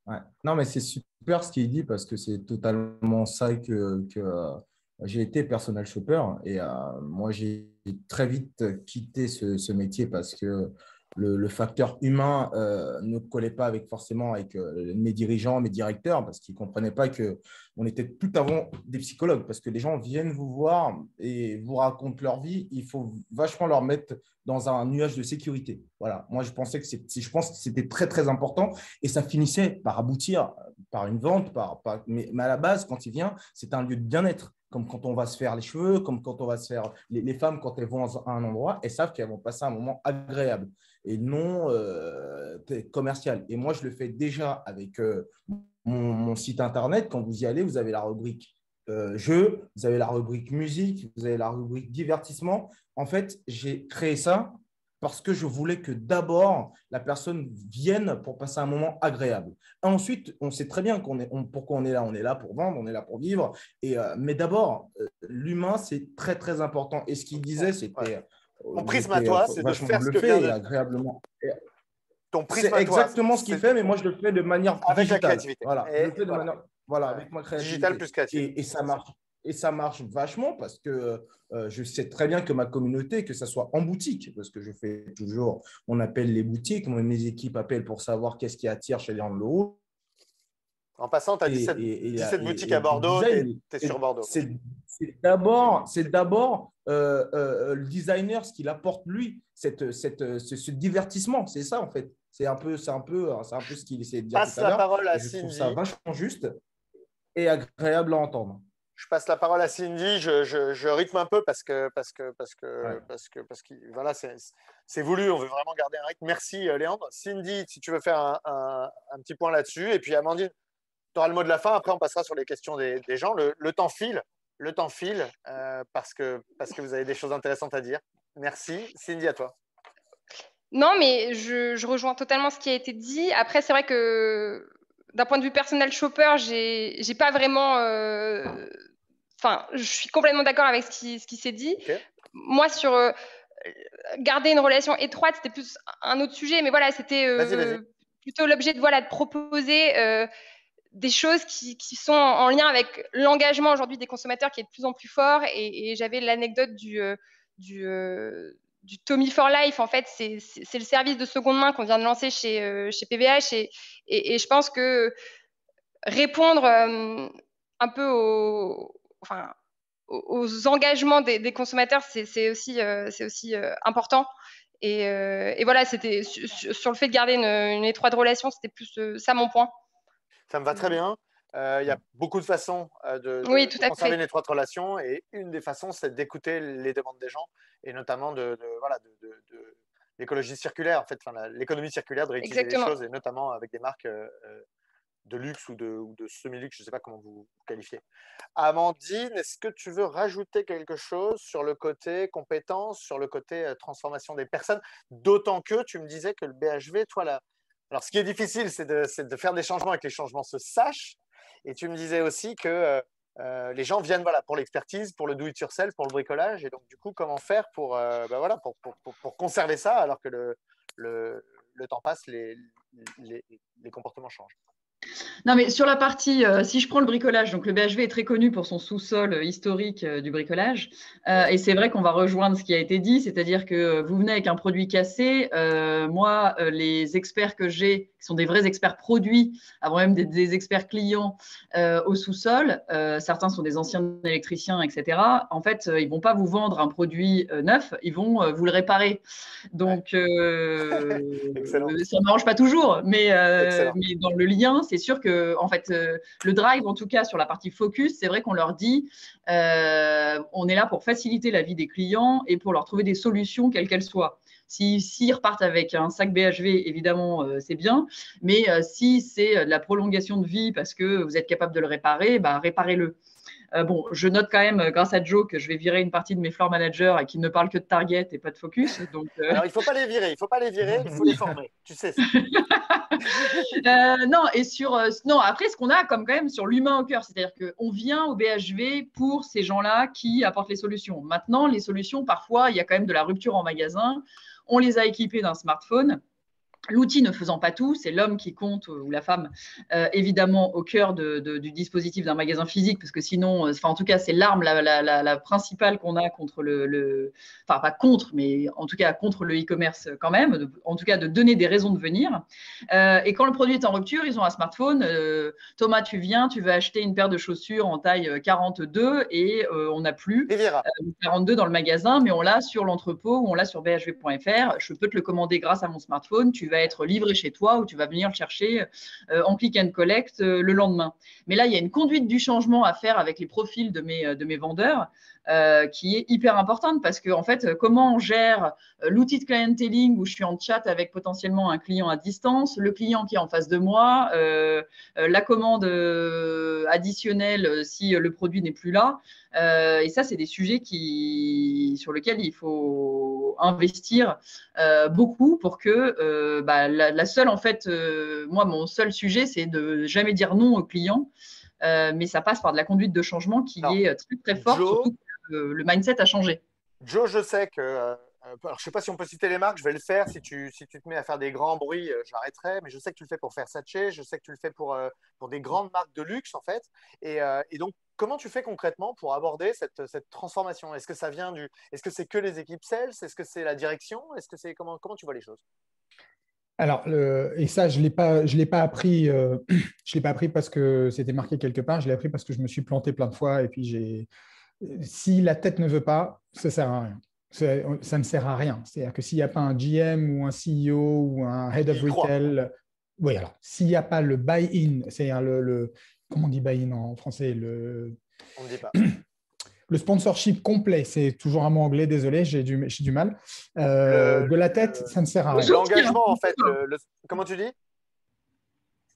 [SPEAKER 5] Ouais. Non, mais c'est super ce qu'il dit parce que c'est totalement ça que j'ai été personal shopper et moi, j'ai très vite quitté ce métier parce que le facteur humain ne collait pas forcément avec mes dirigeants, mes directeurs parce qu'ils ne comprenaient pas qu'on était tout avant des psychologues parce que les gens viennent vous voir et vous racontent leur vie. Il faut vachement leur mettre dans un nuage de sécurité. Voilà. Moi, je pense que c'était très, très important et ça finissait par aboutir par une vente. Mais à la base, quand il vient, c'est un lieu de bien-être. Comme quand on va se faire les cheveux, comme quand on va se faire… Les femmes, quand elles vont à un endroit, elles savent qu'elles vont passer un moment agréable et non commercial. Et moi, je le fais déjà avec mon site internet. Quand vous y allez, vous avez la rubrique jeux, vous avez la rubrique musique, vous avez la rubrique divertissement. En fait, j'ai créé ça parce que je voulais que d'abord, la personne vienne pour passer un moment agréable. Ensuite, on sait très bien pourquoi on est là. On est là pour vendre, on est là pour vivre. Mais d'abord, l'humain, c'est très, très important. Et ce qu'il disait, c'était…
[SPEAKER 1] Ton prisme à toi, c'est de faire ce que vient de…
[SPEAKER 5] agréablement.
[SPEAKER 1] Ton prisme
[SPEAKER 5] c'est exactement ce qu'il fait, mais moi, je le fais de manière
[SPEAKER 1] avec
[SPEAKER 5] digitale.
[SPEAKER 1] la créativité.
[SPEAKER 5] Voilà, je le fais de manière… Voilà, avec ma créativité.
[SPEAKER 1] Digital plus créativité.
[SPEAKER 5] Et ça marche vachement parce que je sais très bien que ma communauté, que ce soit en boutique, parce que je fais toujours, on appelle les boutiques, mes équipes appellent pour savoir qu'est-ce qui attire chez Léon Leroux.
[SPEAKER 1] En passant, tu as 17 boutiques à Bordeaux, tu es sur Bordeaux.
[SPEAKER 5] C'est d'abord le designer, ce qu'il apporte lui, ce divertissement. C'est ça, en fait. C'est un peu ce qu'il essaie de dire
[SPEAKER 1] Passe
[SPEAKER 5] tout à l'heure.
[SPEAKER 1] la parole à
[SPEAKER 5] Je
[SPEAKER 1] Cindy.
[SPEAKER 5] trouve ça vachement juste et agréable à entendre.
[SPEAKER 1] Je passe la parole à Cindy. Je rythme un peu parce que voilà, c'est voulu. On veut vraiment garder un rythme. Merci, Léandre. Cindy, si tu veux faire un petit point là-dessus. Et puis, Amandine, tu auras le mot de la fin. Après, on passera sur les questions des gens. Le temps file. Le temps file parce que vous avez des choses intéressantes à dire. Merci. Cindy, à toi.
[SPEAKER 4] Non, mais je rejoins totalement ce qui a été dit. Après, c'est vrai que d'un point de vue personnel shopper, j'ai pas vraiment… Enfin, je suis complètement d'accord avec ce qui s'est dit.
[SPEAKER 1] Okay.
[SPEAKER 4] Moi, sur garder une relation étroite, c'était plus un autre sujet. Mais voilà, c'était plutôt l'objet de proposer des choses qui sont en lien avec l'engagement aujourd'hui des consommateurs qui est de plus en plus fort. Et j'avais l'anecdote du Tommy for Life. En fait, c'est le service de seconde main qu'on vient de lancer chez PVH. Et je pense que répondre un peu aux engagements des consommateurs, c'est aussi important. Et voilà, c'était sur le fait de garder une étroite relation, c'était plus ça mon point.
[SPEAKER 1] Ça me va très bien. Il y a beaucoup de façons de conserver une étroite relation et une des façons, c'est d'écouter les demandes des gens et notamment de l'écologie circulaire, en fait, l'économie circulaire, de réutiliser les choses et notamment avec des marques de luxe ou de semi-luxe, je ne sais pas comment vous qualifiez. Amandine, est-ce que tu veux rajouter quelque chose sur le côté compétences, sur le côté transformation des personnes, d'autant que tu me disais que le BHV, toi, là, alors ce qui est difficile, c'est de faire des changements et que les changements se sachent. Et tu me disais aussi que les gens viennent pour l'expertise, pour le do-it-yourself, pour le bricolage. Et donc, du coup, comment faire pour conserver ça alors que le temps passe, les comportements changent.
[SPEAKER 2] Non, mais sur la partie, si je prends le bricolage, donc le BHV est très connu pour son sous-sol historique du bricolage. Et c'est vrai qu'on va rejoindre ce qui a été dit, c'est-à-dire que vous venez avec un produit cassé. Moi, les experts que j'ai, qui sont des vrais experts produits, avant même des experts clients au sous-sol, certains sont des anciens électriciens, etc. En fait, ils ne vont pas vous vendre un produit neuf, ils vont vous le réparer. Donc, ça ne m'arrange pas toujours, mais dans le lien, c'est sûr que, en fait, le drive, en tout cas, sur la partie focus, c'est vrai qu'on leur dit, on est là pour faciliter la vie des clients et pour leur trouver des solutions, quelles qu'elles soient. S'ils repartent avec un sac BHV, évidemment, c'est bien. Mais si c'est de la prolongation de vie parce que vous êtes capable de le réparer, bah, réparez-le. Bon, je note quand même, grâce à Joe, que je vais virer une partie de mes floor managers et qui ne parlent que de target et pas de focus. Donc,
[SPEAKER 1] Alors, il ne faut pas les virer, il faut les former. Tu sais ça.
[SPEAKER 2] Non, et non, après, ce qu'on a comme quand même sur l'humain au cœur, c'est-à-dire qu'on vient au BHV pour ces gens-là qui apportent les solutions. Maintenant, les solutions, parfois, il y a quand même de la rupture en magasin. On les a équipés d'un smartphone. L'outil ne faisant pas tout, c'est l'homme qui compte ou la femme, évidemment, au cœur du dispositif d'un magasin physique, parce que sinon, en tout cas, c'est l'arme la principale qu'on a contre enfin, pas contre, mais en tout cas contre le e-commerce quand même, en tout cas de donner des raisons de venir. Et quand le produit est en rupture, ils ont un smartphone. Thomas, tu viens, tu veux acheter une paire de chaussures en taille 42 et on n'a plus 42 dans le magasin, mais on l'a sur l'entrepôt ou on l'a sur bhv.fr. Je peux te le commander grâce à mon smartphone. Tu vas être livré chez toi ou tu vas venir le chercher en click and collect le lendemain. Mais là, il y a une conduite du changement à faire avec les profils de mes vendeurs qui est hyper importante parce que, en fait, comment on gère l'outil de clienteling où je suis en chat avec potentiellement un client à distance, le client qui est en face de moi, la commande additionnelle si le produit n'est plus là. Et ça, c'est des sujets sur lesquels il faut investir beaucoup pour que la seule, en fait, moi, mon seul sujet, c'est de jamais dire non aux clients. Mais ça passe par de la conduite de changement qui est très, très forte, surtout que le mindset a changé.
[SPEAKER 1] Joe, je sais que. Alors, je ne sais pas si on peut citer les marques, je vais le faire. Si tu te mets à faire des grands bruits, j'arrêterai. Mais je sais que tu le fais pour Versace, je sais que tu le fais pour des grandes marques de luxe, en fait. Et donc, comment tu fais concrètement pour aborder cette transformation? Est-ce que ça vient Est-ce que c'est que les équipes sales? Est-ce que c'est la direction? Est-ce que c'est comment tu vois les choses?
[SPEAKER 3] Alors, et ça, je l'ai pas appris, je l'ai pas appris parce que c'était marqué quelque part. Je l'ai appris parce que je me suis planté plein de fois. Et puis, si la tête ne veut pas, ça sert à rien. Ça ne sert à rien. C'est-à-dire que s'il n'y a pas un GM ou un CEO ou un Head of Retail, oui, alors, s'il n'y a pas le buy-in, c'est-à-dire comment on dit buy-in en français?
[SPEAKER 1] On ne dit pas.
[SPEAKER 3] Le sponsorship complet, c'est toujours un mot anglais, désolé, j'ai du mal. De la tête, ça ne sert à rien.
[SPEAKER 1] L'engagement, en fait, comment tu dis?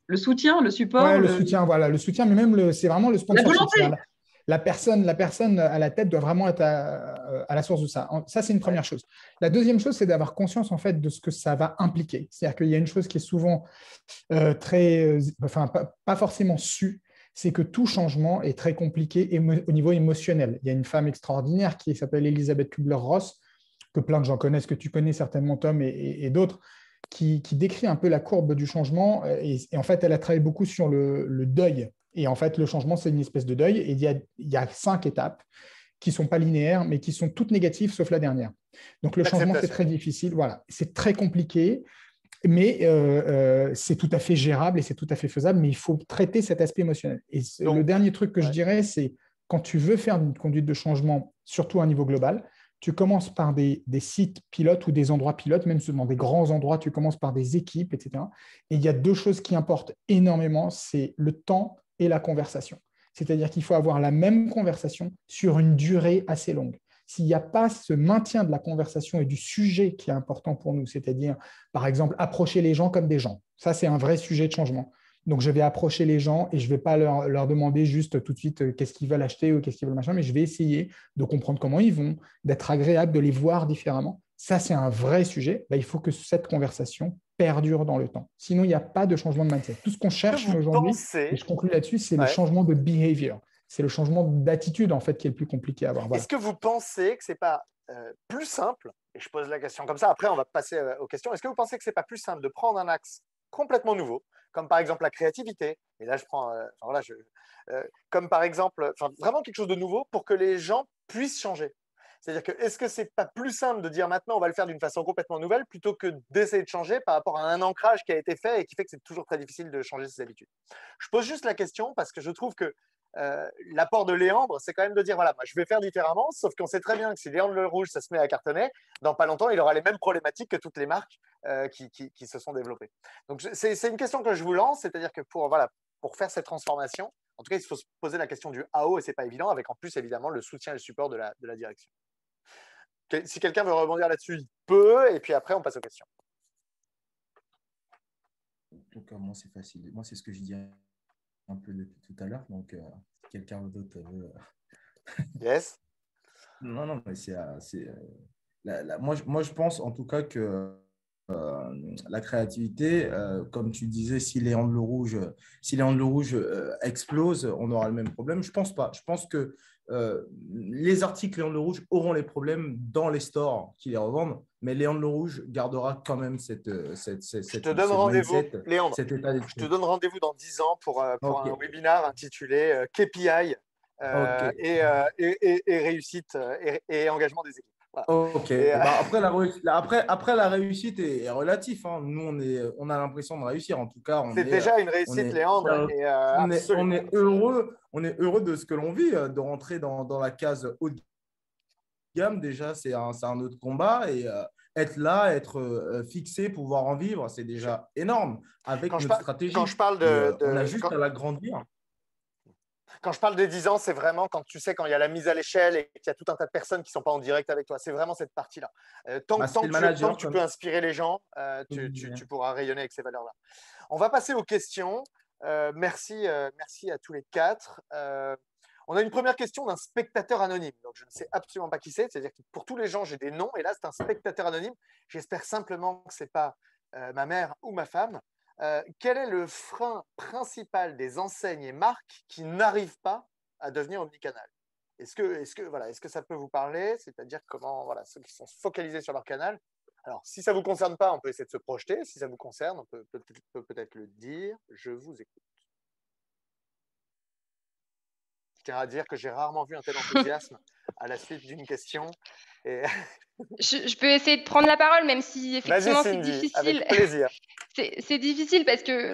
[SPEAKER 2] Le soutien, le support.
[SPEAKER 3] Ouais, le soutien, voilà, le soutien, mais même c'est vraiment le sponsorship.
[SPEAKER 2] La volonté.
[SPEAKER 3] La personne à la tête doit vraiment être à la source de ça. Ça, c'est une première chose. La deuxième chose, c'est d'avoir conscience en fait de ce que ça va impliquer. C'est-à-dire qu'il y a une chose qui est souvent pas forcément su, c'est que tout changement est très compliqué au niveau émotionnel. Il y a une femme extraordinaire qui s'appelle Elisabeth Kubler-Ross, que plein de gens connaissent, que tu connais certainement, Tom, et d'autres, qui décrit un peu la courbe du changement. Et en fait, elle a travaillé beaucoup sur le deuil. Et en fait, le changement, c'est une espèce de deuil. Et il y a 5 étapes qui ne sont pas linéaires, mais qui sont toutes négatives, sauf la dernière. Donc, le changement, c'est très difficile. Voilà, c'est très compliqué. Mais c'est tout à fait gérable et c'est tout à fait faisable, mais il faut traiter cet aspect émotionnel. Et donc, le dernier truc que je dirais, c'est quand tu veux faire une conduite de changement, surtout à un niveau global, tu commences par des sites pilotes ou des endroits pilotes, même dans des grands endroits, tu commences par des équipes, etc. Et il y a 2 choses qui importent énormément, c'est le temps et la conversation. C'est-à-dire qu'il faut avoir la même conversation sur une durée assez longue. S'il n'y a pas ce maintien de la conversation et du sujet qui est important pour nous, c'est-à-dire, par exemple, approcher les gens comme des gens. Ça, c'est un vrai sujet de changement. Donc, je vais approcher les gens et je ne vais pas leur demander juste tout de suite qu'est-ce qu'ils veulent acheter ou qu'est-ce qu'ils veulent machin, mais je vais essayer de comprendre comment ils vont, d'être agréable, de les voir différemment. Ça, c'est un vrai sujet. Il faut que cette conversation perdure dans le temps. Sinon, il n'y a pas de changement de mindset. Tout ce qu'on cherche aujourd'hui, et je conclue là-dessus, c'est le changement de behavior. C'est le changement d'attitude, en fait, qui est le plus compliqué à avoir. Voilà.
[SPEAKER 1] Est-ce que vous pensez que ce n'est pas plus simple, et je pose la question comme ça, après on va passer aux questions, est-ce que vous pensez que ce n'est pas plus simple de prendre un axe complètement nouveau, comme par exemple la créativité. Et là, je prends, comme par exemple, vraiment quelque chose de nouveau pour que les gens puissent changer. C'est-à-dire que est-ce que c'est pas plus simple de dire maintenant on va le faire d'une façon complètement nouvelle plutôt que d'essayer de changer par rapport à un ancrage qui a été fait et qui fait que c'est toujours très difficile de changer ses habitudes. Je pose juste la question parce que je trouve que l'apport de Léandre, c'est quand même de dire voilà, moi je vais faire différemment, sauf qu'on sait très bien que si Léandre Le Rouge ça se met à cartonner, dans pas longtemps il aura les mêmes problématiques que toutes les marques qui se sont développées. Donc c'est une question que je vous lance, c'est-à-dire que pour faire cette transformation, en tout cas il faut se poser la question du AO et c'est pas évident, avec en plus évidemment le soutien et le support de la direction. Si quelqu'un veut rebondir là-dessus, il peut, et puis après on passe aux questions.
[SPEAKER 5] Donc moi c'est facile, moi c'est ce que je dis un peu depuis tout à l'heure, donc si quelqu'un d'autre veut…
[SPEAKER 1] Yes.
[SPEAKER 5] Non, mais moi, je pense en tout cas que la créativité, comme tu disais, si Léandre Le Rouge explose, on aura le même problème. Je pense pas. Je pense que les articles Léandre Le Rouge auront les problèmes dans les stores qui les revendent, mais Léandre Le Rouge gardera quand même
[SPEAKER 1] je te donne rendez-vous, Léandre. Je te donne rendez-vous dans 10 ans pour
[SPEAKER 5] Okay.
[SPEAKER 1] un webinaire intitulé KPI et réussite et engagement des équipes. Voilà.
[SPEAKER 5] Ok. Après, la réussite est relative. Hein. Nous, on a l'impression de réussir. En tout cas,
[SPEAKER 1] c'est déjà une réussite, Léandre.
[SPEAKER 5] On est heureux de ce que l'on vit, de rentrer dans la case haut de gamme. Déjà, c'est un autre combat. Et être là, être fixé, pouvoir en vivre, c'est déjà énorme avec notre stratégie.
[SPEAKER 1] Quand je parle
[SPEAKER 5] on a juste à l'agrandir.
[SPEAKER 1] Quand je parle des 10 ans, c'est vraiment quand tu sais, quand il y a la mise à l'échelle et qu'il y a tout un tas de personnes qui ne sont pas en direct avec toi. C'est vraiment cette partie-là. Tant que tu peux inspirer les gens, tu pourras rayonner avec ces valeurs-là. On va passer aux questions. Merci à tous les quatre. On a une première question d'un spectateur anonyme. Donc, je ne sais absolument pas qui c'est. C'est-à-dire que pour tous les gens, j'ai des noms. Et là, c'est un spectateur anonyme. J'espère simplement que ce n'est pas ma mère ou ma femme. Quel est le frein principal des enseignes et marques qui n'arrivent pas à devenir omnicanal? Est-ce que ça peut vous parler? C'est-à-dire comment ceux qui sont focalisés sur leur canal. Alors, si ça ne vous concerne pas, on peut essayer de se projeter. Si ça vous concerne, on peut peut-être le dire. Je vous écoute. Je tiens à dire que j'ai rarement vu un tel enthousiasme à la suite d'une question. Et…
[SPEAKER 4] Je peux essayer de prendre la parole, même si effectivement c'est difficile.
[SPEAKER 1] Avec plaisir.
[SPEAKER 4] C'est difficile parce que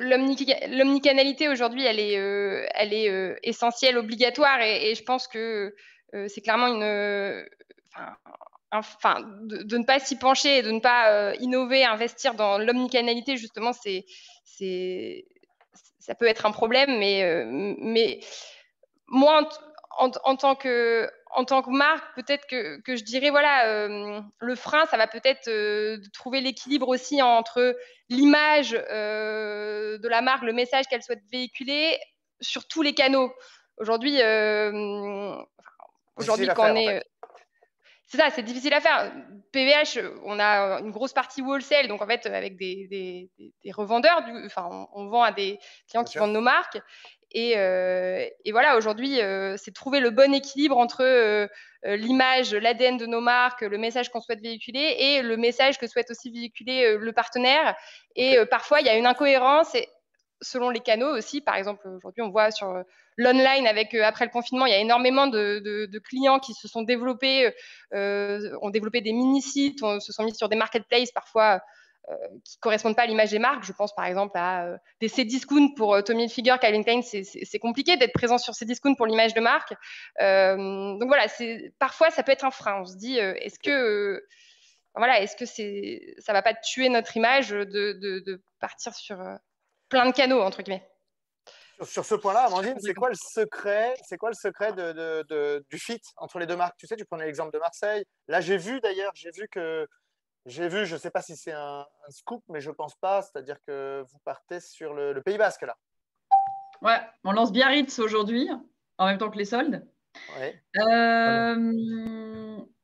[SPEAKER 4] l'omnicanalité aujourd'hui, elle est essentielle, obligatoire, et je pense que c'est clairement de ne pas s'y pencher et de ne pas innover, investir dans l'omnicanalité, justement, ça peut être un problème, mais moi, en tant que marque, peut-être que je dirais, le frein, ça va peut-être de trouver l'équilibre aussi entre l'image de la marque, le message qu'elle souhaite véhiculer sur tous les canaux. Aujourd'hui, quand on est… C'est ça, c'est difficile à faire. PVH, on a une grosse partie wholesale, donc en fait, avec des revendeurs, on vend à des clients qui vendent nos marques. Et voilà, aujourd'hui, c'est trouver le bon équilibre entre l'image, l'ADN de nos marques, le message qu'on souhaite véhiculer et le message que souhaite aussi véhiculer le partenaire. Et parfois, il y a une incohérence selon les canaux aussi. Par exemple, aujourd'hui, on voit sur l'online, après le confinement, il y a énormément de clients qui se sont développés, ont développé des mini-sites, se sont mis sur des marketplaces parfois qui ne correspondent pas à l'image des marques. Je pense par exemple à des Cdiscount pour Tommy Hilfiger, Calvin Klein. C'est compliqué d'être présent sur Cdiscount pour l'image de marque. Donc voilà, parfois ça peut être un frein. On se dit, est-ce que ça ne va pas tuer notre image de partir sur plein de canaux, entre guillemets?
[SPEAKER 1] Sur ce point-là, Amandine, c'est quoi le secret du fit entre les deux marques? Tu sais, tu prenais l'exemple de Marseille. Là, j'ai vu, je ne sais pas si c'est un scoop, mais je ne pense pas, c'est-à-dire que vous partez sur le Pays Basque, là.
[SPEAKER 2] Ouais, on lance Biarritz aujourd'hui, en même temps que les soldes.
[SPEAKER 1] Ouais.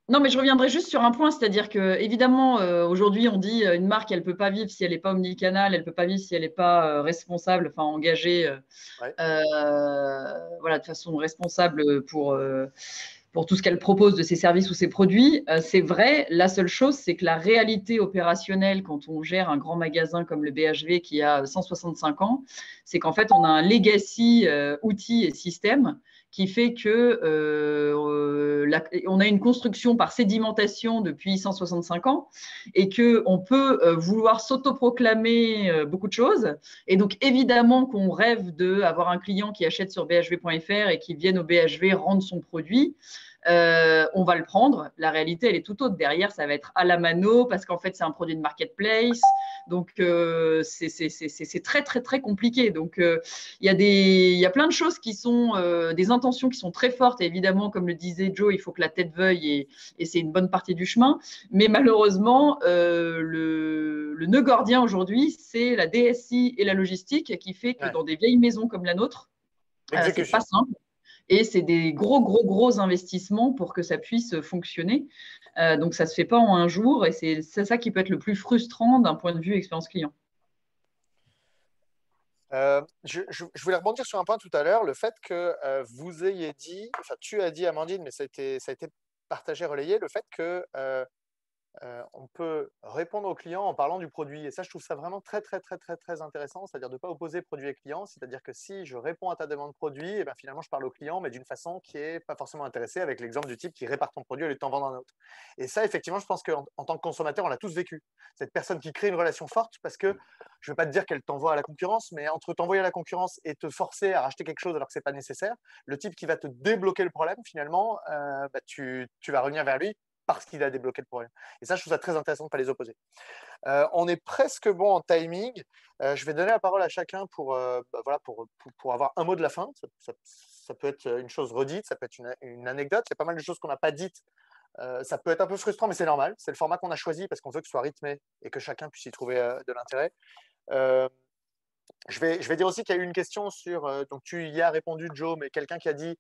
[SPEAKER 2] Non, mais je reviendrai juste sur un point, c'est-à-dire que évidemment, aujourd'hui, on dit une marque, elle ne peut pas vivre si elle n'est pas omnicanal, elle ne peut pas vivre si elle n'est pas responsable, enfin engagée de façon responsable pour pour tout ce qu'elle propose de ses services ou ses produits. C'est vrai, la seule chose, c'est que la réalité opérationnelle quand on gère un grand magasin comme le BHV qui a 165 ans, c'est qu'en fait, on a un legacy outils et systèmes qui fait que on a une construction par sédimentation depuis 165 ans et qu'on peut vouloir s'autoproclamer beaucoup de choses. Et donc, évidemment qu'on rêve d'avoir un client qui achète sur bhv.fr et qui vienne au BHV rendre son produit. On va le prendre. La réalité, elle est tout autre. Derrière, ça va être à la mano parce qu'en fait, c'est un produit de marketplace. Donc, c'est très, très, très compliqué. Donc, il y a plein de choses qui sont des intentions qui sont très fortes. Et évidemment, comme le disait Joe, il faut que la tête veuille et c'est une bonne partie du chemin. Mais malheureusement, le nœud gordien aujourd'hui, c'est la DSI et la logistique qui fait que dans des vieilles maisons comme la nôtre, c'est pas simple. Et c'est des gros investissements pour que ça puisse fonctionner. Donc, ça ne se fait pas en un jour et c'est ça qui peut être le plus frustrant d'un point de vue expérience client.
[SPEAKER 1] Je voulais rebondir sur un point tout à l'heure, le fait que vous ayez dit, enfin tu as dit Amandine, mais ça a été partagé, relayé, le fait que on peut répondre aux clients en parlant du produit. Et ça, je trouve ça vraiment très, très, très, très, très intéressant, c'est-à-dire de ne pas opposer produit et client. C'est-à-dire que si je réponds à ta demande produit, et bien finalement, je parle au client, mais d'une façon qui n'est pas forcément intéressée, avec l'exemple du type qui répare ton produit au lieu de t'en vendre un autre. Et ça, effectivement, je pense qu'en tant que consommateur, on l'a tous vécu. Cette personne qui crée une relation forte, parce que je ne veux pas te dire qu'elle t'envoie à la concurrence, mais entre t'envoyer à la concurrence et te forcer à racheter quelque chose alors que ce n'est pas nécessaire, le type qui va te débloquer le problème, finalement, tu vas revenir vers lui parce qu'il a débloqué le problème. Et ça, je trouve ça très intéressant de ne pas les opposer. On est presque bon en timing. Je vais donner la parole à chacun pour avoir un mot de la fin. Ça peut être une chose redite, ça peut être une anecdote. Il y a pas mal de choses qu'on n'a pas dites. Ça peut être un peu frustrant, mais c'est normal. C'est le format qu'on a choisi parce qu'on veut que ce soit rythmé et que chacun puisse y trouver de l'intérêt. Je vais dire aussi qu'il y a eu une question sur, donc tu y as répondu Joe, mais quelqu'un qui a dit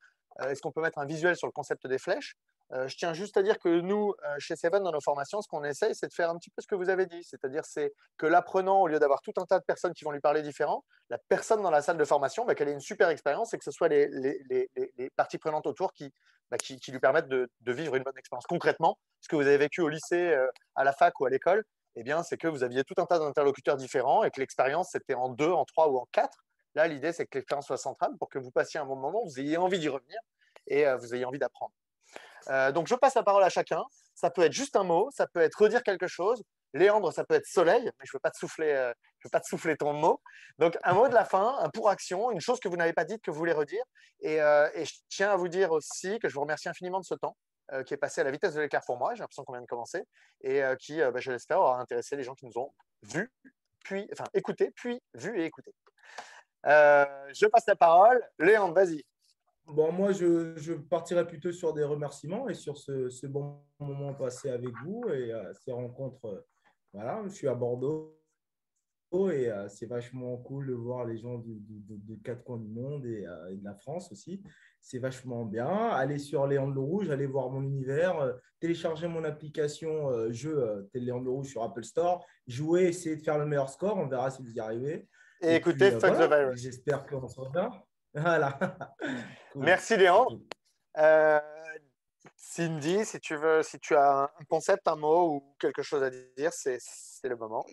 [SPEAKER 1] est-ce qu'on peut mettre un visuel sur le concept des flèches. Je tiens juste à dire que nous, chez Seven, dans nos formations, ce qu'on essaye, c'est de faire un petit peu ce que vous avez dit. C'est-à-dire c'est que l'apprenant, au lieu d'avoir tout un tas de personnes qui vont lui parler différent, la personne dans la salle de formation, qu'elle ait une super expérience et que ce soit les parties prenantes autour qui lui permettent de vivre une bonne expérience. Concrètement, ce que vous avez vécu au lycée, à la fac ou à l'école, eh bien, c'est que vous aviez tout un tas d'interlocuteurs différents et que l'expérience, c'était en 2, en 3 ou en 4. Là, l'idée, c'est que l'expérience soit centrale pour que vous passiez un bon moment, vous ayez envie d'y revenir et vous ayez envie d'apprendre. Donc, je passe la parole à chacun. Ça peut être juste un mot, ça peut être redire quelque chose. Léandre, ça peut être soleil, mais je ne veux pas te souffler ton mot. Donc, un mot de la fin, un pour action, une chose que vous n'avez pas dite, que vous voulez redire. Et je tiens à vous dire aussi que je vous remercie infiniment de ce temps qui est passé à la vitesse de l'éclair pour moi. J'ai l'impression qu'on vient de commencer et qui, je l'espère, aura intéressé les gens qui nous ont écoutés, puis vus et écoutés. Je passe la parole. Léandre, vas-y.
[SPEAKER 5] Bon, moi, je partirai plutôt sur des remerciements et sur ce bon moment passé avec vous et ces rencontres. Voilà, je suis à Bordeaux et c'est vachement cool de voir les gens de quatre coins du monde et de la France aussi. C'est vachement bien. Allez sur Léandre Le Rouge, allez voir mon univers, téléchargez mon application jeu Léandre Le Rouge sur Apple Store, jouez, essayez de faire le meilleur score, on verra si vous y arrivez.
[SPEAKER 1] Et écoutez,
[SPEAKER 5] puis,
[SPEAKER 1] Fuck the
[SPEAKER 5] voilà,
[SPEAKER 1] Virus.
[SPEAKER 5] J'espère qu'on se reverra. Voilà. Cool.
[SPEAKER 1] Merci Léandre. Cindy, si tu as un concept, un mot ou quelque chose à dire, c'est le moment.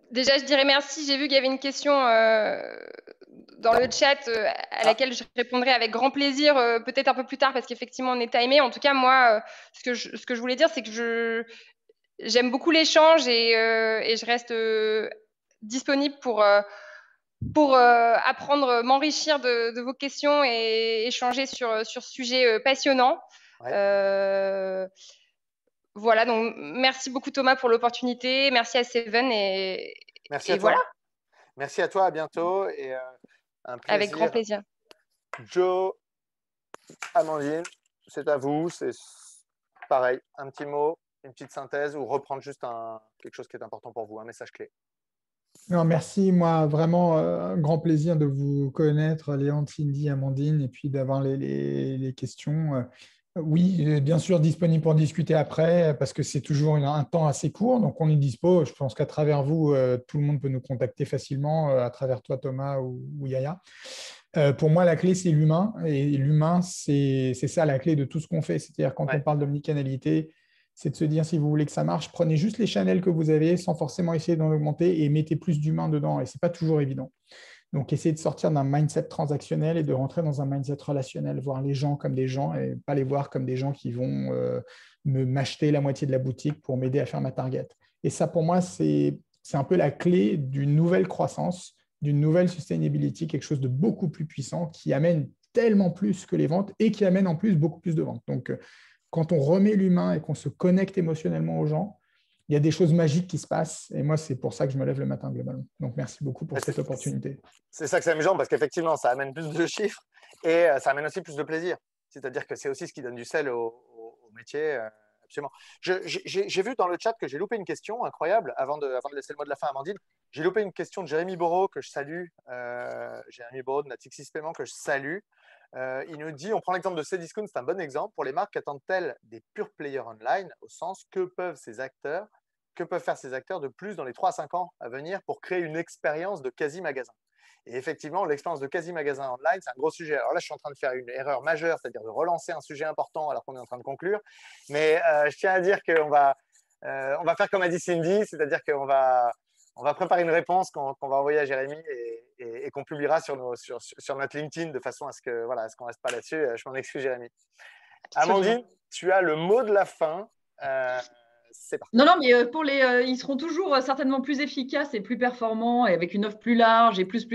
[SPEAKER 4] Déjà, je dirais merci. J'ai vu qu'il y avait une question dans le chat à laquelle je répondrai avec grand plaisir, peut-être un peu plus tard parce qu'effectivement, on est timé. En tout cas, moi, ce que je voulais dire, c'est que j'aime beaucoup l'échange et je reste disponible pour apprendre, m'enrichir de vos questions et échanger sur ce sujet passionnant. Ouais. Voilà, donc merci beaucoup Thomas pour l'opportunité, merci à Seven
[SPEAKER 1] merci à toi. Voilà. Merci à toi, à bientôt et un plaisir.
[SPEAKER 4] Avec grand plaisir.
[SPEAKER 1] Joe, Amandine, c'est à vous, c'est pareil, un petit mot, une petite synthèse ou reprendre juste quelque chose qui est important pour vous, un message clé.
[SPEAKER 3] Non, merci, moi vraiment un grand plaisir de vous connaître, Léandre, Cindy, Amandine, et puis d'avoir les questions. Oui, bien sûr, disponible pour discuter après, parce que c'est toujours un temps assez court, donc on est dispo. Je pense qu'à travers vous, tout le monde peut nous contacter facilement, à travers toi, Thomas ou Yaya. Pour moi, la clé, c'est l'humain. Et l'humain, c'est ça la clé de tout ce qu'on fait. C'est-à-dire, quand on parle d'omnicanalité, c'est de se dire, si vous voulez que ça marche, prenez juste les channels que vous avez sans forcément essayer d'en augmenter et mettez plus d'humain dedans. Et ce n'est pas toujours évident. Donc, essayez de sortir d'un mindset transactionnel et de rentrer dans un mindset relationnel, voir les gens comme des gens et pas les voir comme des gens qui vont m'acheter la moitié de la boutique pour m'aider à faire ma target. Et ça, pour moi, c'est un peu la clé d'une nouvelle croissance, d'une nouvelle sustainability, quelque chose de beaucoup plus puissant qui amène tellement plus que les ventes et qui amène en plus beaucoup plus de ventes. Donc, quand on remet l'humain et qu'on se connecte émotionnellement aux gens, il y a des choses magiques qui se passent. Et moi, c'est pour ça que je me lève le matin globalement. Donc, merci beaucoup pour cette opportunité.
[SPEAKER 1] C'est ça que c'est amusant parce qu'effectivement, ça amène plus de chiffres et ça amène aussi plus de plaisir. C'est-à-dire que c'est aussi ce qui donne du sel au métier. Absolument. J'ai vu dans le chat que j'ai loupé une question incroyable avant de laisser le mot de la fin à Amandine. J'ai loupé une question de Jérémy Borot que je salue. Jérémy Borot de Natixis Paiement que je salue. Il nous dit, on prend l'exemple de Cdiscount, c'est un bon exemple. Pour les marques, attendent-elles des pure players online au sens que peuvent faire ces acteurs de plus dans les 3 à 5 ans à venir pour créer une expérience de quasi-magasin? Et effectivement, l'expérience de quasi-magasin online, c'est un gros sujet. Alors là, je suis en train de faire une erreur majeure, c'est-à-dire de relancer un sujet important alors qu'on est en train de conclure. Mais je tiens à dire qu'on va faire comme a dit Cindy, c'est-à-dire qu'on va préparer une réponse qu'on va envoyer à Jérémy et qu'on publiera sur notre LinkedIn de façon à ce qu'on ne reste pas là-dessus. Je m'en excuse, Jérémy. Amandine, tu as le mot de la fin. C'est parti.
[SPEAKER 2] Non, mais ils seront toujours certainement plus efficaces et plus performants et avec une offre plus large et plus.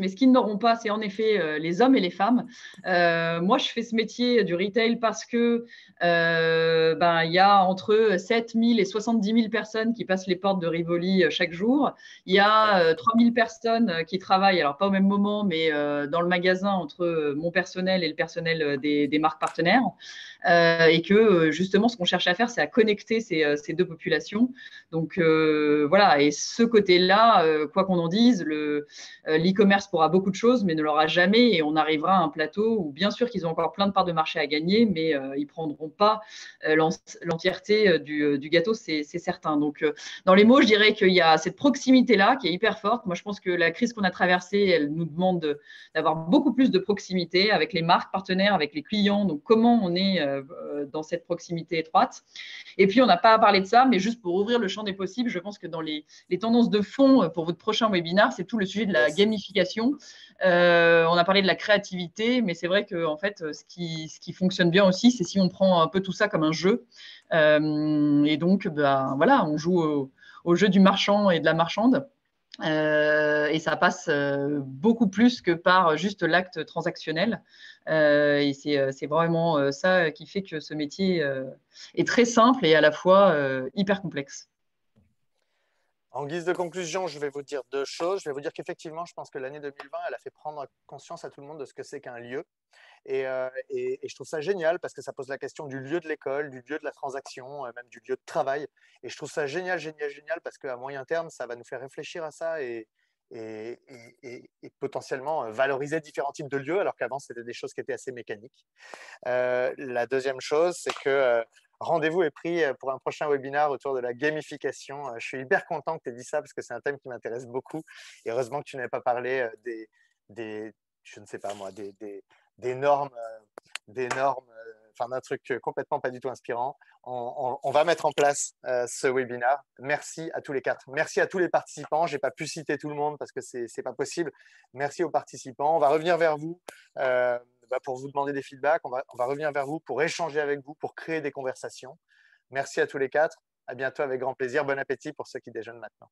[SPEAKER 2] Mais ce qu'ils n'auront pas, c'est en effet les hommes et les femmes. Moi, je fais ce métier du retail parce que il y a entre 7 000 et 70 000 personnes qui passent les portes de Rivoli chaque jour. Il y a 3 000 personnes qui travaillent, alors pas au même moment, mais dans le magasin entre mon personnel et le personnel des marques partenaires. Et que justement, ce qu'on cherche à faire, c'est à connecter ces deux populations. Donc voilà, et ce côté-là, quoi qu'on en dise, l'e-commerce pourra beaucoup de choses, mais ne l'aura jamais, et on arrivera à un plateau où bien sûr qu'ils ont encore plein de parts de marché à gagner, mais ils ne prendront pas l'entièreté du gâteau, c'est certain. Donc dans les mots, je dirais qu'il y a cette proximité-là qui est hyper forte. Moi, je pense que la crise qu'on a traversée, elle nous demande d'avoir beaucoup plus de proximité avec les marques partenaires, avec les clients. Donc comment on est dans cette proximité étroite. Et puis, on n'a pas parlé de ça, mais juste pour ouvrir le champ des possibles, je pense que dans les tendances de fond pour votre prochain webinaire, c'est tout le sujet de la gamification. On a parlé de la créativité, mais c'est vrai que en fait, ce qui fonctionne bien aussi, c'est si on prend un peu tout ça comme un jeu. Et donc, voilà, on joue au jeu du marchand et de la marchande. Et ça passe beaucoup plus que par juste l'acte transactionnel. Et c'est vraiment ça qui fait que ce métier est très simple et à la fois hyper complexe.
[SPEAKER 1] En guise de conclusion, je vais vous dire 2 choses. Je vais vous dire qu'effectivement, je pense que l'année 2020, elle a fait prendre conscience à tout le monde de ce que c'est qu'un lieu. Et je trouve ça génial parce que ça pose la question du lieu de l'école, du lieu de la transaction, même du lieu de travail. Et je trouve ça génial parce qu'à moyen terme, ça va nous faire réfléchir à ça et potentiellement valoriser différents types de lieux, alors qu'avant, c'était des choses qui étaient assez mécaniques. La deuxième chose, c'est que rendez-vous est pris pour un prochain webinaire autour de la gamification. Je suis hyper content que tu aies dit ça parce que c'est un thème qui m'intéresse beaucoup. Et heureusement que tu n'avais pas parlé je ne sais pas moi, des normes, d'un truc complètement pas du tout inspirant. On va mettre en place ce webinaire. Merci à tous les 4. Merci à tous les participants. Je n'ai pas pu citer tout le monde parce que ce n'est pas possible. Merci aux participants. On va revenir vers vous pour vous demander des feedbacks. On va revenir vers vous pour échanger avec vous, pour créer des conversations. Merci à tous les 4. À bientôt avec grand plaisir. Bon appétit pour ceux qui déjeunent maintenant.